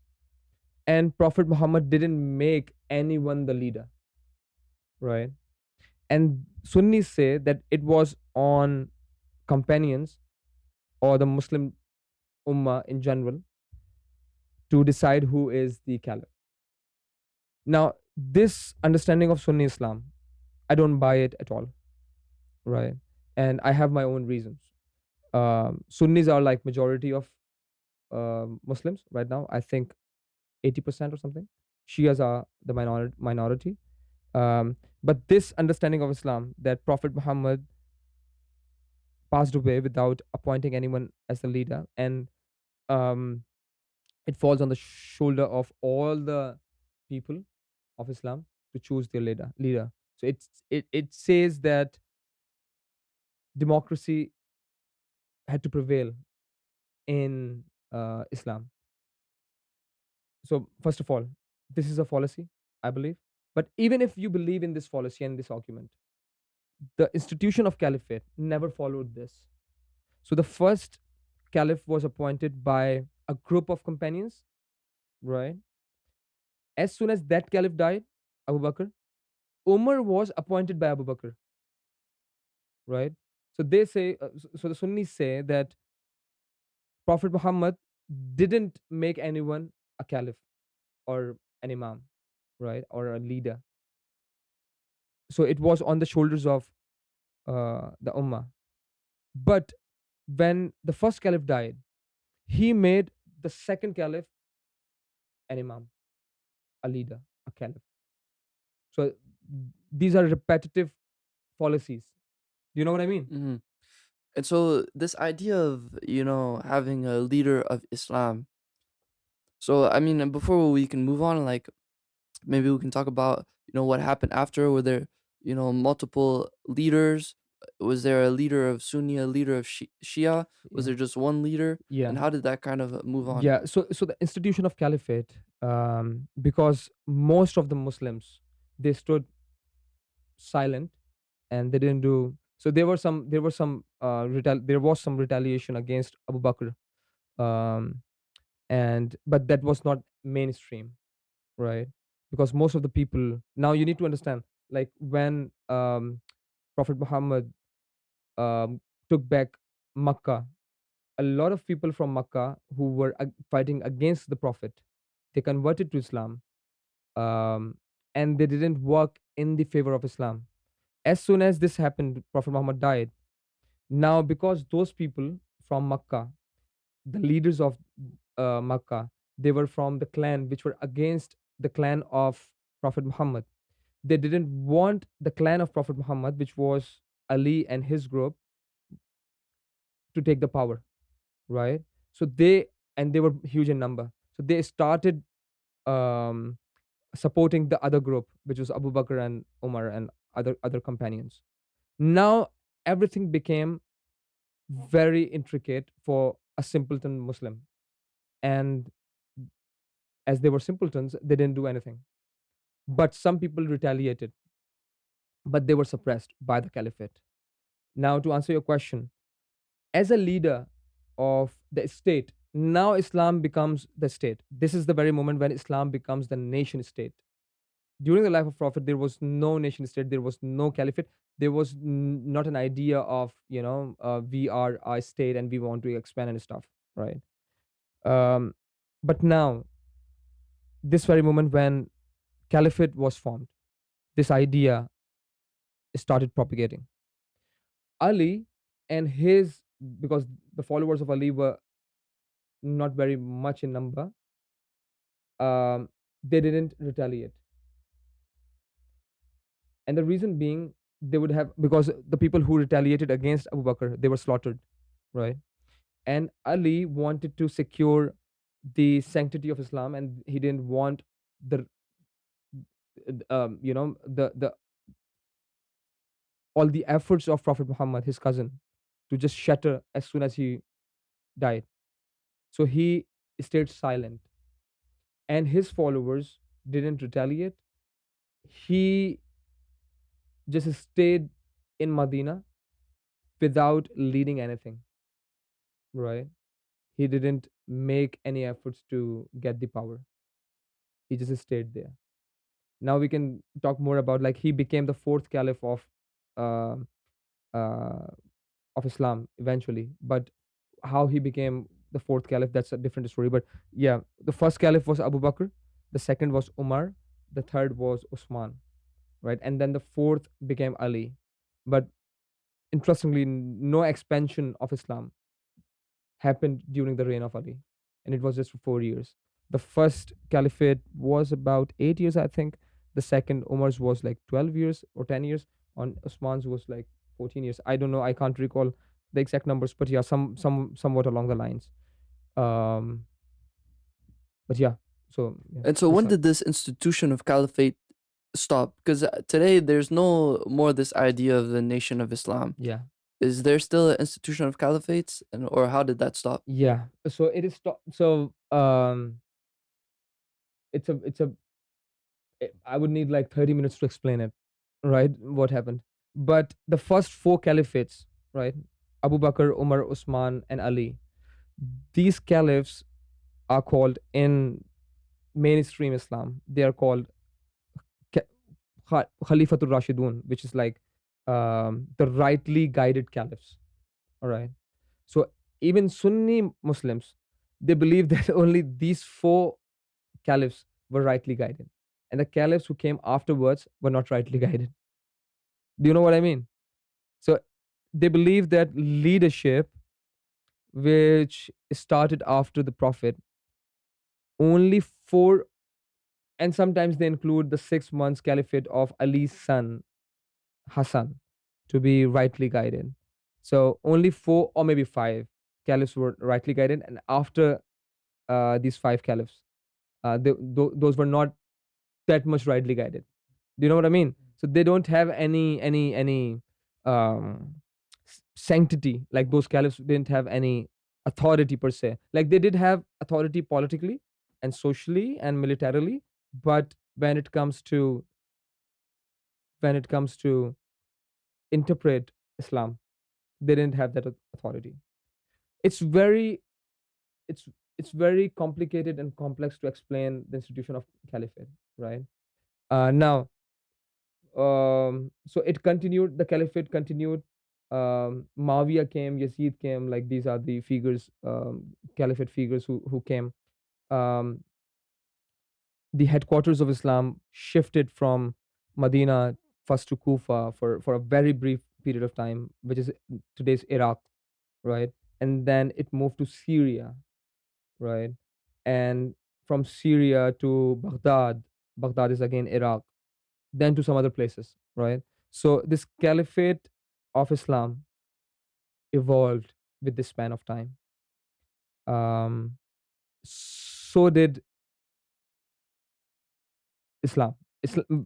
and Prophet Muhammad didn't make anyone the leader, right? And Sunnis say that it was on companions or the Muslim ummah in general to decide who is the caliph. Now, this understanding of Sunni Islam, I don't buy it at all, right? And I have my own reasons. Sunnis are like majority of Muslims right now. I think 80% or something. Shias are the minority. But this understanding of Islam, that Prophet Muhammad passed away without appointing anyone as the leader, and um, it falls on the shoulder of all the people of Islam to choose their leader. So it says that democracy had to prevail in Islam. So first of all, this is a fallacy, I believe. But even if you believe in this fallacy and this argument, the institution of caliphate never followed this. So the first caliph was appointed by a group of companions, right? As soon as that caliph died, Abu Bakr, Umar was appointed by Abu Bakr, right? So they say, so the Sunnis say that Prophet Muhammad didn't make anyone a caliph or an imam, right, or a leader. So it was on the shoulders of the ummah. But when the first caliph died, he made the second caliph an imam, a leader, a caliph. So these are repetitive policies. Do you know what I mean? Mhm. And so this idea of, having a leader of Islam. So I mean, and before we can move on, like maybe we can talk about, what happened after. Were there, multiple leaders? Was there a leader of Sunni, a leader of Shia? Was Yeah. there just one leader? Yeah. And how did that kind of move on? Yeah. So the institution of caliphate, because most of the Muslims, they stood silent and they didn't do so. There was some retaliation against Abu Bakr, um, and but that was not mainstream, right? Because most of the people, now you need to understand, like when Prophet Muhammad took back Makkah, a lot of people from Makkah who were fighting against the Prophet, they converted to Islam, um, and they didn't work in the favor of Islam. As soon as this happened, Prophet Muhammad died. Now, because those people from Makkah, the leaders of Makkah, they were from the clan which were against the clan of Prophet Muhammad. They didn't want the clan of Prophet Muhammad, which was Ali and his group, to take the power, right? So they were huge in number. So they started um, supporting the other group, which was Abu Bakr and Umar and other companions. Now everything became very intricate for a simpleton Muslim, and as they were simpletons, they didn't do anything. But some people retaliated, but they were suppressed by the caliphate. Now, to answer your question, as a leader of the state, now Islam becomes the state. This is the very moment when Islam becomes the nation state. During the life of Prophet, there was no nation state, there was no caliphate, there was not an idea of, we are a state and we want to expand and stuff, right? Um, but now, this very moment when caliphate was formed, this idea started propagating. Ali and his, because the followers of Ali were not very much in number, they didn't retaliate. And the reason being, they would have, because the people who retaliated against Abu Bakr, they were slaughtered, right? And Ali wanted to secure the sanctity of Islam, and he didn't want the, the all the efforts of Prophet Muhammad, his cousin, to just shatter as soon as he died. So he stayed silent, and his followers didn't retaliate. He just stayed in Medina without leading anything, right? He didn't make any efforts to get the power. He just stayed there. Now we can talk more about, like, he became the fourth caliph uh, uh, of Islam eventually, but how he became the fourth caliph, that's a different story. But yeah, the first caliph was Abu Bakr, the second was Umar, the third was Usman, right? And then the fourth became Ali. But interestingly, no expansion of Islam happened during the reign of Ali, and it was just for 4 years. The first caliphate was about 8 years, I think. The second, Umar's, was like 12 years or 10 years. On Usman's was like 14 years. I don't know. I can't recall the exact numbers, but yeah, somewhat along the lines. Um, but yeah, so yeah, And so this when did this institution of caliphate stop? Because today there's no more this idea of the nation of Islam. yeah, Is there still an institution of caliphates, and or how did that stop? yeah. So it is so I would need like 30 minutes to explain it, right? What happened. But the first four caliphates, right? Abu Bakr, Umar, Usman, and Ali, these caliphs are called in mainstream Islam, they are called Khalifatul Rashidun, which is like the rightly guided caliphs. All right. So even Sunni Muslims, they believe that only these four caliphs were rightly guided, and the caliphs who came afterwards were not rightly guided. Do you know what I mean? So they believe that leadership, which started after the Prophet, only four, and sometimes they include the 6 months caliphate of Ali's son Hassan, to be rightly guided. So only 4 or maybe 5 caliphs were rightly guided, and after these 5 caliphs, those were not that much rightly guided. Do you know what I mean? So they don't have any um, sanctity. Like those caliphs didn't have any authority per se. Like they did have authority politically and socially and militarily, but when it comes to interpret Islam, they didn't have that authority. It's very it's it's very complicated and complex to explain the institution of caliphate, right? Now, so it continued. The caliphate continued. Muawiyah came, Yazid came. Like these are the figures, caliphate figures who came. Um, the headquarters of Islam shifted from Medina first to Kufa for a very brief period of time, which is today's Iraq, right? And then it moved to Syria, right? And from Syria to Baghdad. Baghdad is again Iraq, then to some other places, right? So this caliphate of Islam evolved with this span of time. Um, so did Islam.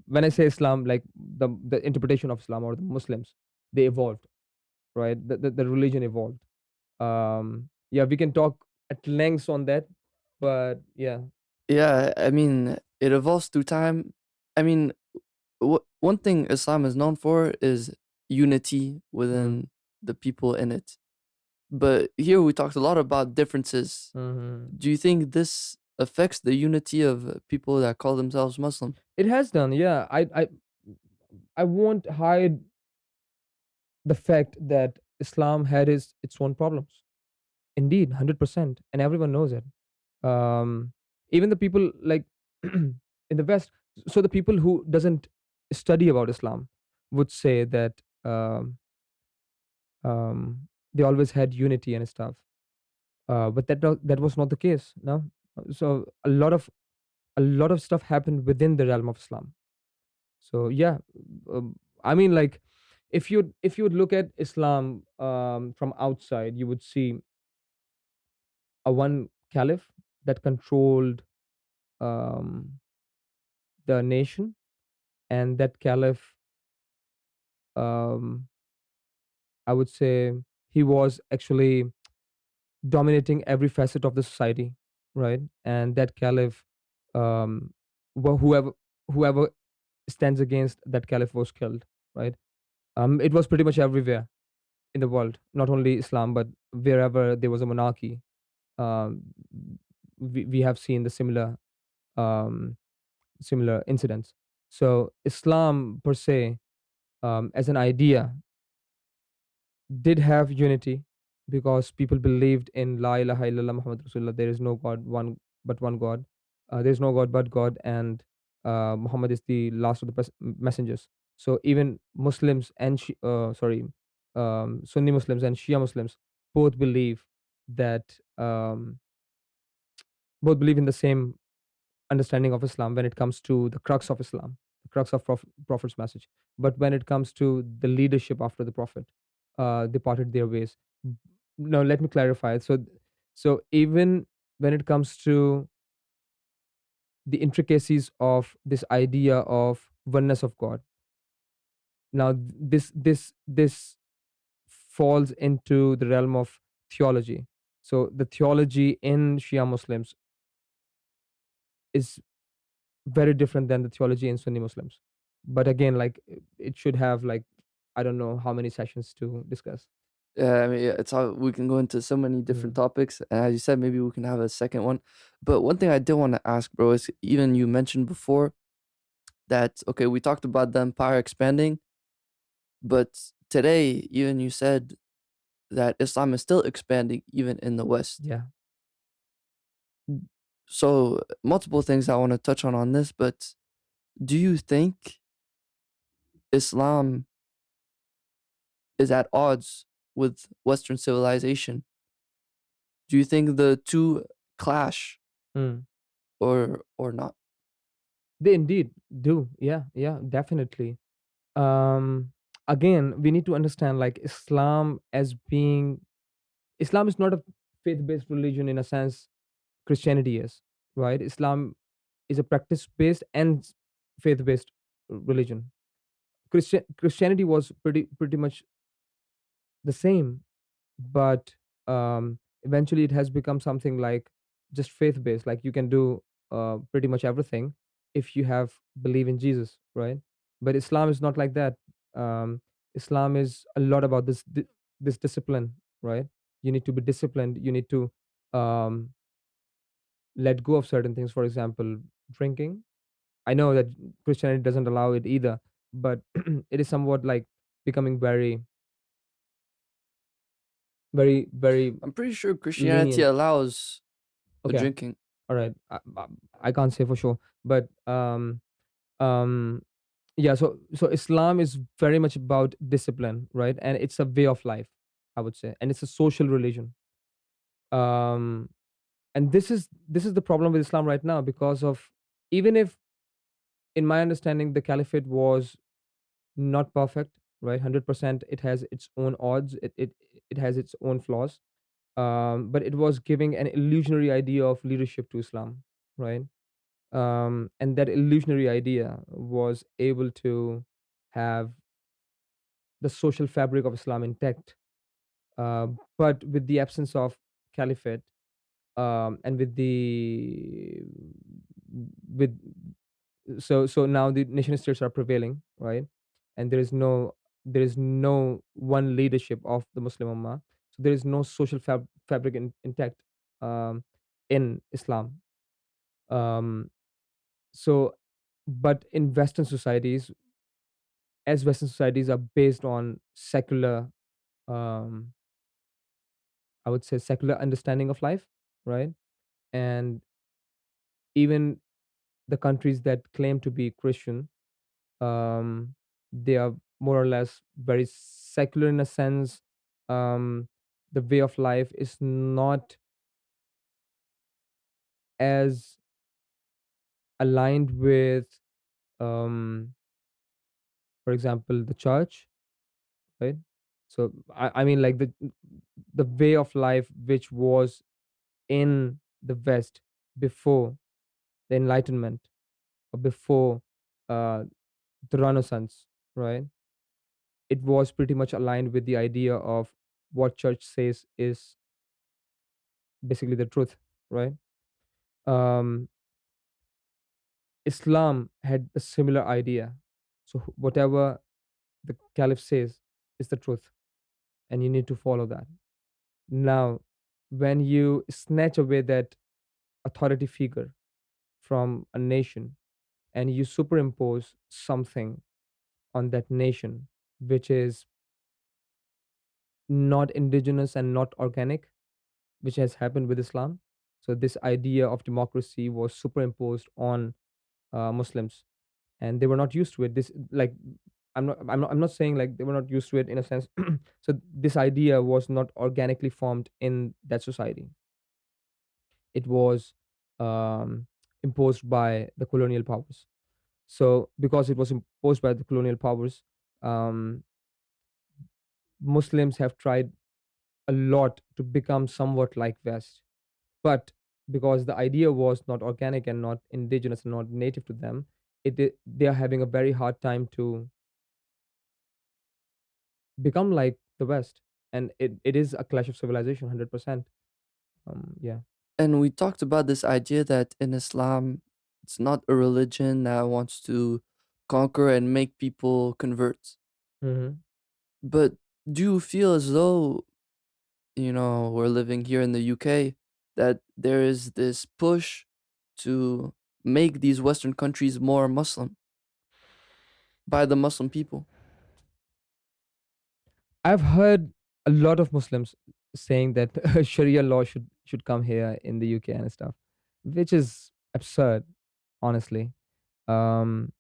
When I say Islam, like the interpretation of Islam or the Muslims, they evolved, right? The religion evolved. Yeah, we can talk at length on that, but yeah. Yeah, I mean, it evolves through time. I mean, one thing Islam is known for is unity Mm. within the people in it. But here we talked a lot about differences. Mhm. Do you think this affects the unity of people that call themselves Muslim? It has done, yeah. I won't hide the fact that Islam had its own problems. Indeed, 100%, and everyone knows it. Even the people like in the West, so the people who doesn't study about Islam would say that they always had unity and stuff. But that was not the case. No, so a lot of stuff happened within the realm of Islam. So yeah, I mean, like if you would look at Islam from outside, you would see a one caliph that controlled um, the nation, and that caliph, um, I would say, he was actually dominating every facet of the society, right? And that caliph, um, whoever stands against that caliph was killed, right? It was pretty much everywhere in the world, not only Islam, but wherever there was a monarchy. Um, we have seen the um, similar incidents. So Islam per se, as an idea, did have unity because people believed in La ilaha illallah Muhammad Rasulullah. There is no God, one but one God. There is no God but God, and Muhammad is the last of the messengers. So even Muslims and Sunni Muslims and Shia Muslims both believe that both believe in the same understanding of Islam when it comes to the crux of Islam, the crux of Prophet's message. But when it comes to the leadership after the Prophet, they parted their ways. Now, let me clarify. So even when it comes to the intricacies of this idea of oneness of God, now this falls into the realm of theology. So the theology in Shia Muslims is very different than the theology in Sunni Muslims. But again, like it should have like I don't know how many sessions to discuss. Yeah, I mean, yeah, it's all we can go into so many different Mm. topics, and as you said, maybe we can have a second one. But one thing I did want to ask, bro, is even you mentioned before that okay, we talked about the empire expanding, but today, even you said that Islam is still expanding even in the West. Yeah. So multiple things I want to touch on this, but do you think Islam is at odds with Western civilization? Do you think the two clash Mm. or not? They indeed do. Yeah, yeah, definitely. Um, again, we need to understand like Islam is not a faith-based religion in a sense Christianity is, right? Islam is a practice-based and faith-based religion. Christianity was pretty much the same, but eventually it has become something like just faith-based. Like you can do pretty much everything if you have believe in Jesus, right? But Islam is not like that. Um, Islam is a lot about this discipline, right? You need to be disciplined. You need to um, let go of certain things. For example, drinking. I know that Christianity doesn't allow it either, but it is somewhat like becoming very I'm pretty sure Christianity lenient. allows Okay, drinking. all right. I can't say for sure, but um, yeah. So Islam is very much about discipline, right? And it's a way of life, I would say, and it's a social religion. Um, and this is the problem with Islam right now because of, even if in my understanding the caliphate was not perfect, right? 100%, it has its own odds, it has its own flaws, but it was giving an illusionary idea of leadership to Islam, right? And that illusionary idea was able to have the social fabric of Islam intact, uh, but with the absence of caliphate, and with so now the nation states are prevailing, right? And there is no one leadership of the Muslim Ummah, so there is no social fabric intact um, in Islam. Um, so, but in Western societies, as Western societies are based on secular, um, I would say secular understanding of life, right? And even the countries that claim to be Christian, um, they are more or less very secular in a sense. Um, the way of life is not as aligned with, um, for example, the church, right? So I mean, like the way of life which was in the West before the Enlightenment or before uh, the Renaissance, right? It was pretty much aligned with the idea of what church says is basically the truth, right? Um, Islam had a similar idea. So whatever the Caliph says is the truth, and you need to follow that. Now, when you snatch away that authority figure from a nation and you superimpose something on that nation which is not indigenous and not organic, which has happened with Islam. So this idea of democracy was superimposed on Muslims, and they were not used to it. This like I'm not saying like they were not used to it in a sense. So this idea was not organically formed in that society. It was um, imposed by the colonial powers. So because it was imposed by the colonial powers, um, Muslims have tried a lot to become somewhat like West, but because the idea was not organic and not indigenous and not native to them, they are having a very hard time to become like the West, and it is a clash of civilization, 100%. Yeah. And we talked about this idea that in Islam, it's not a religion that wants to conquer and make people convert. Hmm. But do you feel as though, we're living here in the UK, that there is this push to make these Western countries more Muslim by the Muslim people? I've heard a lot of Muslims saying that Sharia law should come here in the UK and stuff, which is absurd, honestly. Um,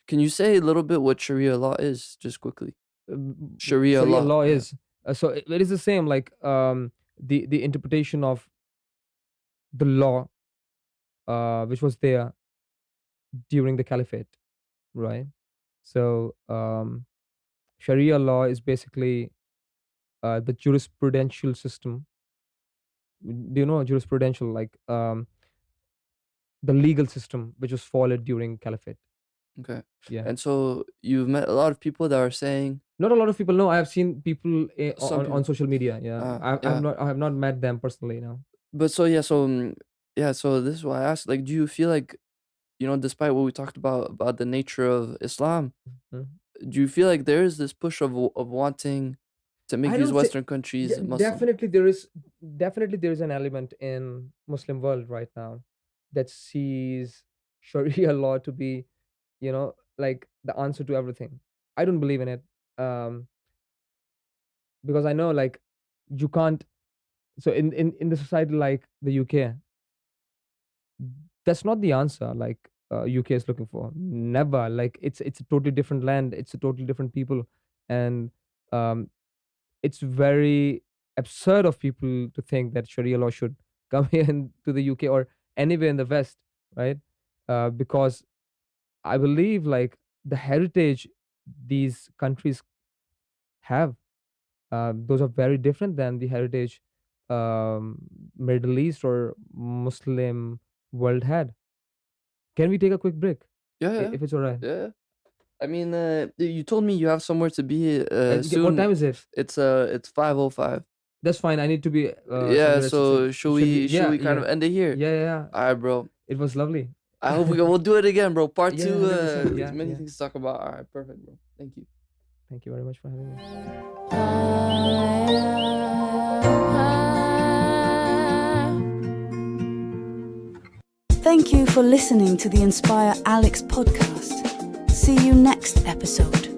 Can you say a little bit what Sharia law is, just quickly? Sharia Sharia law, law yeah. is so it is the same like the interpretation of the law which was there during the Caliphate, right? So Sharia law is basically the jurisprudential system. Do you know jurisprudential, like the legal system which was followed during Caliphate? Okay. Yeah. And so you've met a lot of people that are saying Not a lot of people know. I have seen people some people. on social media. Yeah, Yeah. I have not met them personally. But so yeah, so yeah, so this is why I asked. Like, do you feel like, despite what we talked about the nature of Islam, Mhm. do you feel like there is this push of wanting to make I these don't think. Western countries Muslim? Definitely there is an element in Muslim world right now that sees Sharia law to be, like the answer to everything. I don't believe in it, um, because I know, like, you can't. So in the society like the UK, that's not the answer. Like, UK is looking for. Never. Like, it's a totally different land. It's a totally different people, and um, it's very absurd of people to think that Sharia law should come here to the UK or anywhere in the West, right? Because I believe, like, the heritage these countries have, those are very different than the heritage um, Middle East or Muslim world had. Can we take a quick break, Yeah, yeah, if it's all right? yeah. I mean, you told me you have somewhere to be What soon. time is it? It's 5:05. That's fine. I need to be Yeah, somewhere at 6. so should Should we? we should Yeah, we kind of yeah, end it here? yeah, yeah, yeah. All right, bro. It was lovely. I hope we'll do it again, bro. Part Yeah, 2. 100%. Yeah, Many yeah. things to talk about. All right, perfect, bro. Thank you. Thank you very much for having me. Thank you for listening to the Inspire Alex podcast. See you next episode.